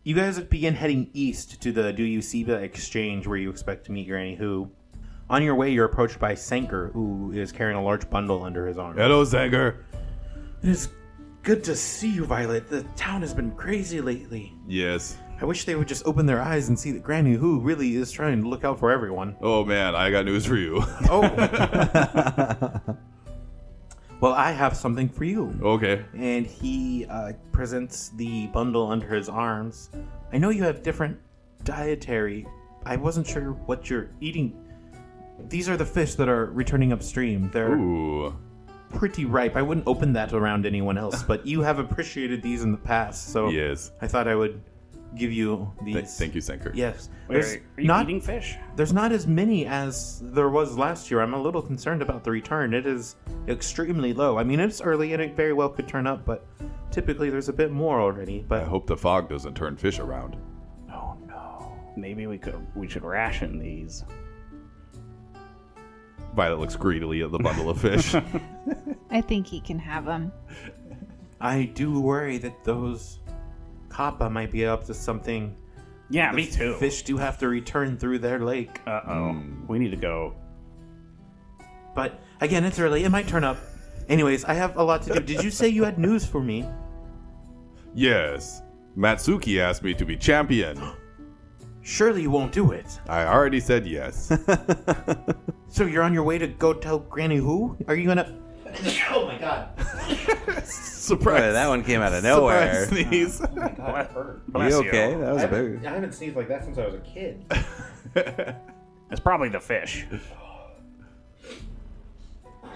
B: You guys begin heading east to the Duyusiba exchange, where you expect to meet Granny Who. On your way, you're approached by Sanker, who is carrying a large bundle under his arm.
A: Hello, Zanger.
B: It is good to see you, Violet. The town has been crazy lately.
A: Yes.
B: I wish they would just open their eyes and see that Granny Who really is trying to look out for everyone.
A: Oh man, I got news for you.
B: Oh. Well, I have something for you.
A: Okay.
B: And he presents the bundle under his arms. I know you have different dietary I wasn't sure what you're eating. These are the fish that are returning upstream. They're
A: Ooh.
B: pretty ripe. I wouldn't open that around anyone else, but you have appreciated these in the past, so
A: Yes.
B: I thought I would give you these.
A: Thank you, Senker.
B: Yes.
C: Wait, are you eating fish?
B: There's not as many as there was last year. I'm a little concerned about the return. It is extremely low. I mean, it's early and it very well could turn up, but typically there's a bit more already.
A: I
B: But
A: hope the fog doesn't turn fish around.
C: Oh no. Maybe we should ration these.
A: Violet looks greedily at the bundle of fish.
D: I think he can have them.
B: I do worry that those Kappa might be up to something.
C: Yeah,
B: The
C: me too.
B: Fish do have to return through their lake.
C: Uh-oh. We need to go.
B: But again, it's early. It might turn up. Anyways, I have a lot to do. Did you say you had news for me?
A: Yes. Matsuki asked me to be champion.
B: Surely you won't do it.
A: I already said yes.
B: So you're on your way to go tell Granny who? Are you gonna... Oh my god.
A: Surprise.
E: Boy, that one came out of nowhere.
A: Surprise sneeze.
C: That hurt.
E: You
C: Bless
E: okay? That was a big.
B: I haven't sneezed like that since I was a kid.
C: It's probably the fish.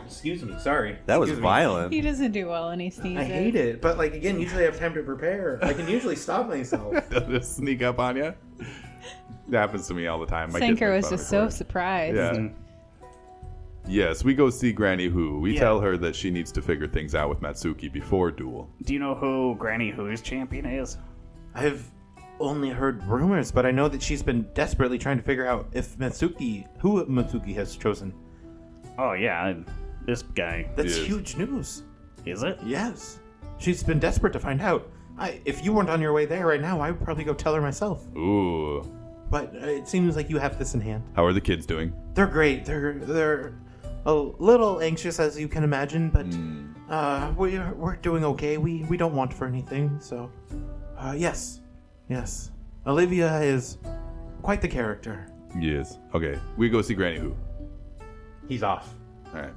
B: Excuse me, sorry.
E: That was
B: Excuse me.
E: violent.
D: He doesn't do well when he sneezes.
B: I hate it, but like again, usually I have time to prepare. I can usually stop myself.
A: Does it sneak up on you? It happens to me all the time. My kids
D: Senker
A: make
D: was
A: fun
D: just
A: of me
D: so
A: for it.
D: surprised.
A: Yeah. Yes, we go see Granny Who. We
C: Yeah.
A: tell her that she needs to figure things out with Matsuki before duel.
C: Do you know who Granny Who's champion is?
B: I've only heard rumors, but I know that she's been desperately trying to figure out if who Matsuki has chosen.
C: Oh yeah, this guy.
B: That's
A: Yes.
B: huge news.
C: Is it?
B: Yes. She's been desperate to find out. If you weren't on your way there right now, I would probably go tell her myself.
A: Ooh.
B: But it seems like you have this in hand.
A: How are the kids doing?
B: They're great. They're a little anxious, as you can imagine, but we're doing okay. We don't want for anything, so yes. Olivia is quite the character.
A: Yes. Okay, we go see Granny Who.
B: He's off.
A: All right.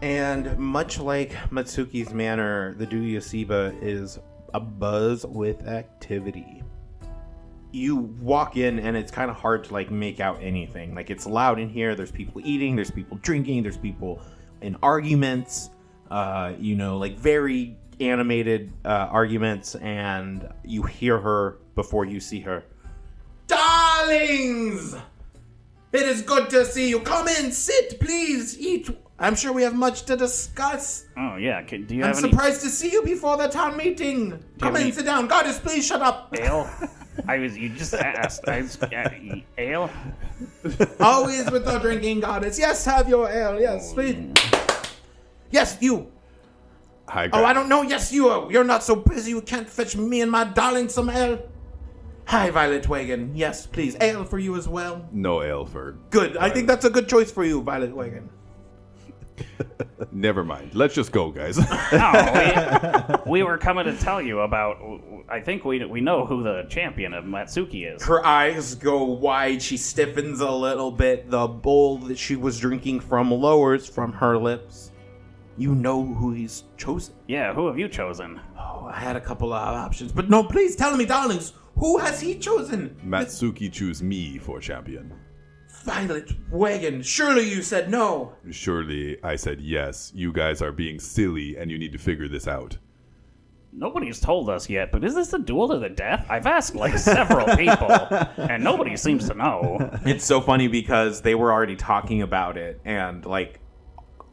B: And much like Matsuki's manor, the Duyasiba is abuzz with activity. You walk in and it's kind of hard to like make out anything. Like it's loud in here. There's people eating. There's people drinking. There's people in arguments. Like very animated arguments. And you hear her before you see her. Darlings! It is good to see you. Come in, sit, please, eat. I'm sure we have much to discuss.
C: Oh yeah. Do you
B: I'm
C: have any
B: surprised to see you before the town meeting. Come
C: have
B: in,
C: any-
B: sit down. Goddess, please shut up.
C: ale? You just asked. Ale?
B: Always with the drinking, Goddess. Yes, have your ale. Yes, please. Yes, you.
A: Hi,
B: Oh,
A: Granny.
B: I don't know. Yes, you are. You're not so busy. You can't fetch me and my darling some ale. Hi, Violet Wagon. Yes, please. Ale for you as well.
A: No ale for.
B: Good. I think that's a good choice for you, Violet Wagon.
A: Never mind. Let's just go, guys.
C: No, we were coming to tell you about. I think we know who the champion of Matsuki is.
B: Her eyes go wide. She stiffens a little bit. The bowl that she was drinking from lowers from her lips. You know who he's chosen.
C: Yeah, who have you chosen?
B: Oh, I had a couple of options. But no, please tell me, darlings. Who has he chosen?
A: Matsuki choose me for champion.
B: Violet Wagon. Surely you said no.
A: Surely I said yes. You guys are being silly and you need to figure this out.
C: Nobody's told us yet, but is this a duel to the death? I've asked like several people, and nobody seems to know.
B: It's so funny because they were already talking about it, and like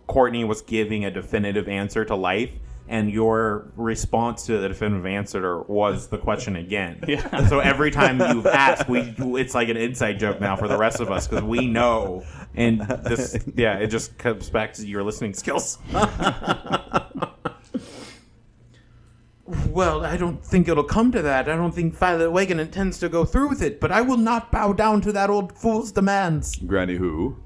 B: Courtney was giving a definitive answer to life, and your response to the definitive answer was the question again.
C: Yeah.
B: So every time you've asked, it's like an inside joke now for the rest of us because we know. And this, yeah, it just comes back to your listening skills. Well, I don't think it'll come to that. I don't think Violet Wagon intends to go through with it, but I will not bow down to that old fool's demands.
A: Granny Who,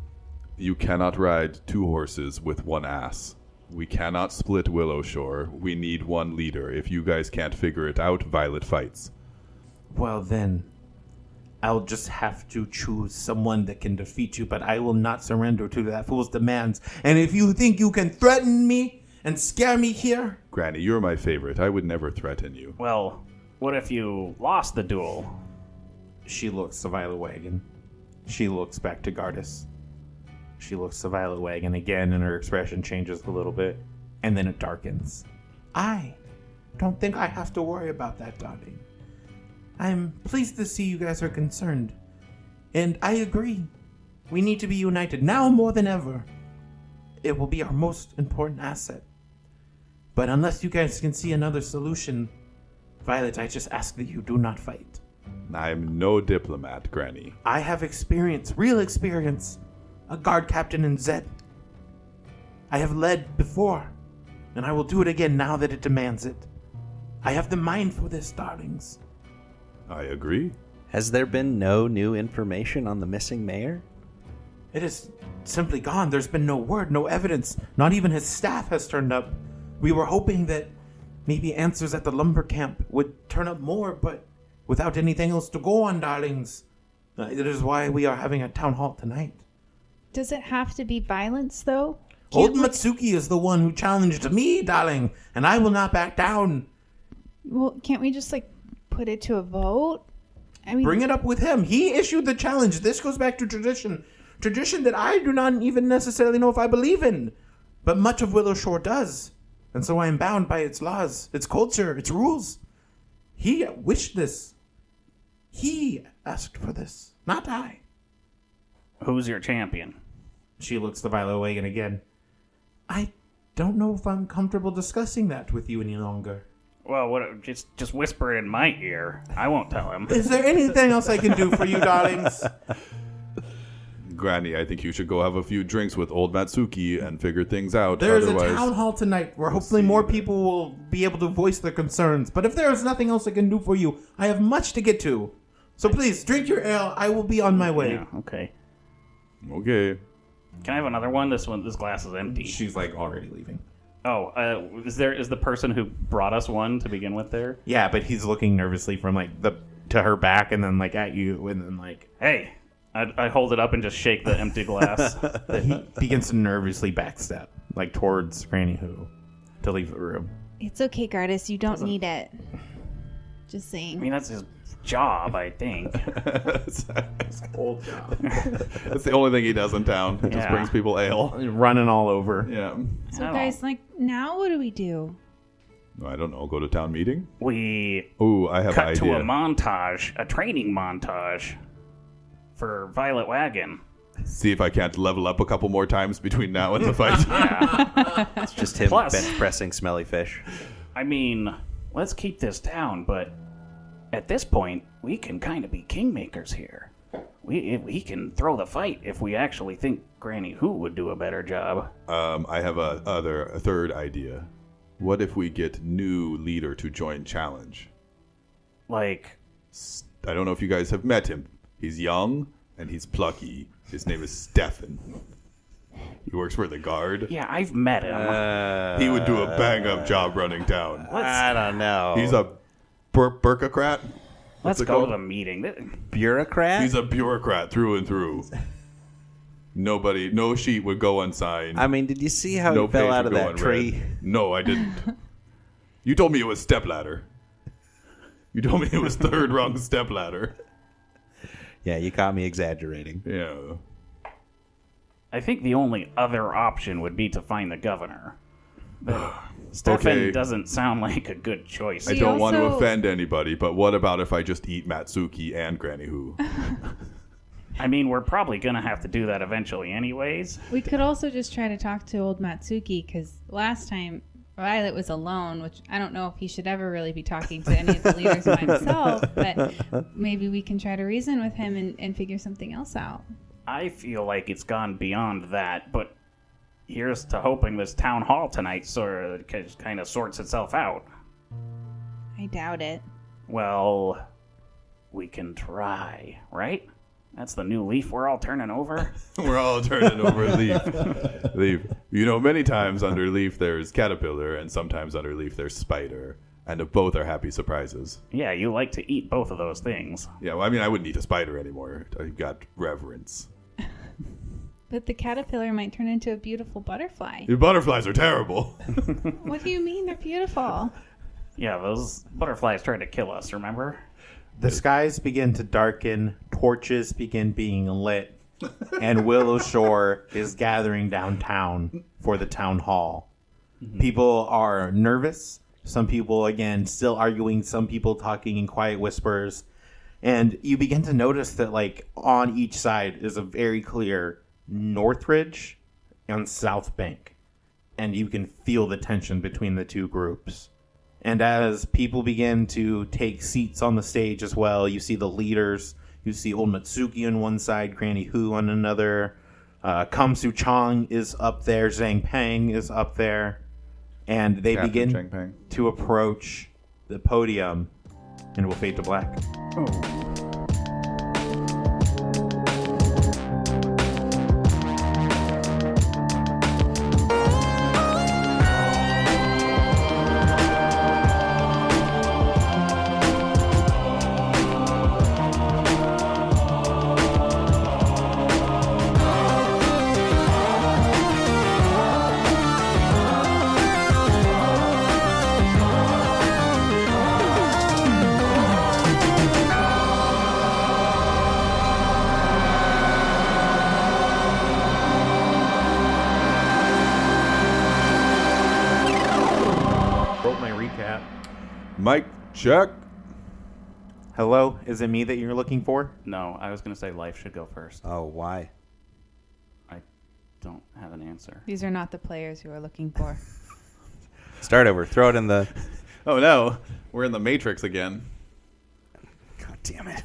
A: you cannot ride two horses with one ass. We cannot split Willowshore. We need one leader. If you guys can't figure it out, Violet fights.
B: Well, then, I'll just have to choose someone that can defeat you, but I will not surrender to that fool's demands. And if you think you can threaten me and scare me here...
A: Granny, you're my favorite. I would never threaten you.
C: Well, what if you lost the duel?
B: She looks to Violet Wagon. She looks back to Gardas. She looks to Violet Wagon again, and her expression changes a little bit, and then it darkens. I don't think I have to worry about that, darling. I'm pleased to see you guys are concerned. And I agree. We need to be united now more than ever. It will be our most important asset. But unless you guys can see another solution, Violet, I just ask that you do not fight.
A: I'm no diplomat, Granny.
B: I have experience, real experience. A guard captain in Zed. I have led before, and I will do it again now that it demands it. I have the mind for this, darlings.
A: I agree.
E: Has there been no new information on the missing mayor?
B: It is simply gone. There's been no word, no evidence. Not even his staff has turned up. We were hoping that maybe answers at the lumber camp would turn up more, but without anything else to go on, darlings. It is why we are having a town hall tonight.
D: Does it have to be violence, though?
B: Old Matsuki is the one who challenged me, darling, and I will not back down.
D: Well, can't we just, put it to a vote? I mean,
B: Bring it up with him. He issued the challenge. This goes back to tradition. Tradition that I do not even necessarily know if I believe in. But much of Willowshore does. And so I am bound by its laws, its culture, its rules. He wished this. He asked for this, not I.
C: Who's your champion?
B: She looks to Violet Wagon again. I don't know if I'm comfortable discussing that with you any longer.
C: Well, what? Just whisper it in my ear. I won't tell him.
B: Is there anything else I can do for you, darlings?
A: Granny, I think you should go have a few drinks with old Matsuki and figure things out.
B: There's
A: Otherwise,
B: a town hall tonight where hopefully
A: see.
B: more people will be able to voice their concerns. But if there is nothing else I can do for you, I have much to get to. So please, drink your ale. I will be on my way.
C: Yeah, okay.
A: Okay.
C: Can I have another one? This glass is empty.
B: She's already leaving.
C: Oh, is the person who brought us one to begin with there?
B: Yeah, but he's looking nervously from to her back and then at you and then
C: Hey, I hold it up and just shake the empty glass.
B: he begins to nervously backstep towards Granny Who to leave the room.
D: it's okay, Gardas. You don't need it. Just
C: I
D: saying.
C: mean, that's his job, I think.
A: That's
B: Old job.
A: the only thing he does in town. He just
C: Yeah.
A: brings people ale.
B: Running all over.
A: Yeah.
D: So, guys, now what do we do?
A: I don't know. Go to town meeting?
C: We
A: Ooh, I have an
C: cut
A: idea.
C: to a montage, a training montage for Violet Wagon.
A: See if I can't level up a couple more times between now and the fight.
E: It's just him
C: Plus-
E: bench pressing smelly fish.
C: I mean, let's keep this down, but at this point, we can kind of be kingmakers here. We can throw the fight if we actually think Granny Who would do a better job.
A: I have a third idea. What if we get new leader to join challenge?
C: I
A: I don't know if you guys have met him. He's young and he's plucky. His name is Stefan. He works for the guard.
C: yeah, I've met him.
A: He would do a bang-up job running town.
E: I don't know.
A: He's a bureaucrat.
C: Let's
A: it
C: go
A: called?
C: to the meeting.
E: bureaucrat.
A: He's a bureaucrat through and through. No sheet would go unsigned.
E: I mean, did you see how
A: No
E: he fell
A: page
E: out
A: would
E: of
A: go
E: that tree?
A: unread. No, I didn't. You told me it was stepladder. You told me it was third rung stepladder.
E: Yeah, you caught me exaggerating.
A: Yeah.
C: I think the only other option would be to find the governor. But Stefan
A: Okay.
C: doesn't sound like a good choice.
A: I
D: We
A: don't want to
D: also-
A: offend anybody, but what about if I just eat Matsuki and Granny Who?
C: I mean, we're probably going to have to do that eventually anyways.
D: We could also just try to talk to old Matsuki, because last time Violet was alone, which I don't know if he should ever really be talking to any of the leaders by himself, but maybe we can try to reason with him and figure something else out.
C: I feel like it's gone beyond that, but here's to hoping this town hall tonight kind of sorts itself out.
D: I doubt it.
C: Well, we can try, right? That's the new leaf we're all turning over.
A: We're all turning over leaf. Leaf. You know, many times under leaf there's caterpillar, and sometimes under leaf there's spider, and if both are happy surprises.
C: Yeah, you like to eat both of those things.
A: Yeah, well, I mean, I wouldn't eat a spider anymore. I've got reverence.
D: But the caterpillar might turn into a beautiful butterfly.
A: The butterflies are terrible.
D: What do you mean they're beautiful?
C: Yeah, those butterflies tried to kill us, remember?
B: The skies begin to darken, torches begin being lit, and Willowshore is gathering downtown for the town hall. People are nervous. Some people, again, still arguing. Some people talking in quiet whispers. And you begin to notice that, like, on each side is a very clear Northridge and South Bank. And you can feel the tension between the two groups. And as people begin to take seats on the stage as well, you see the leaders. You see Old Matsuki on one side, Granny Hu on another. Kamsu Chang is up there. Zhang Peng is up there. And they
A: Captain
B: begin
A: Chang Peng.
B: to approach the podium, and it will fade to black. Wrote my recap.
A: Mike, check.
B: Hello, is it me that you're looking for?
C: No, I was going to say life should go first.
E: Oh, why?
C: I don't have an answer.
D: These are not the players you are looking for.
E: Start over. Throw it in the...
A: Oh no, we're in the Matrix again.
E: God damn it.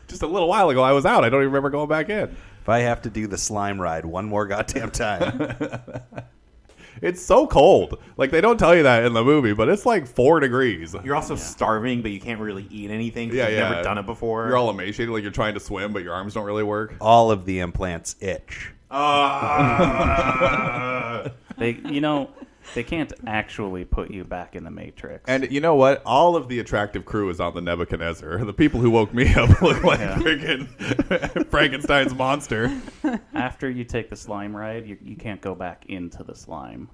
A: Just a little while ago, I was out. I don't even remember going back in.
E: If I have to do the slime ride one more goddamn time.
A: It's so cold. Like, they don't tell you that in the movie, but it's like 4 degrees.
B: You're also starving, but you can't really eat anything 'cause
A: Yeah,
B: you've
A: yeah.
B: never done it before.
A: You're all emaciated, like you're trying to swim, but your arms don't really work.
E: All of the implants itch.
C: They can't actually put you back in the Matrix.
A: And you know what? All of the attractive crew is on the Nebuchadnezzar. The people who woke me up look like freaking Frankenstein's monster.
C: after you take the slime ride, you can't go back into the slime.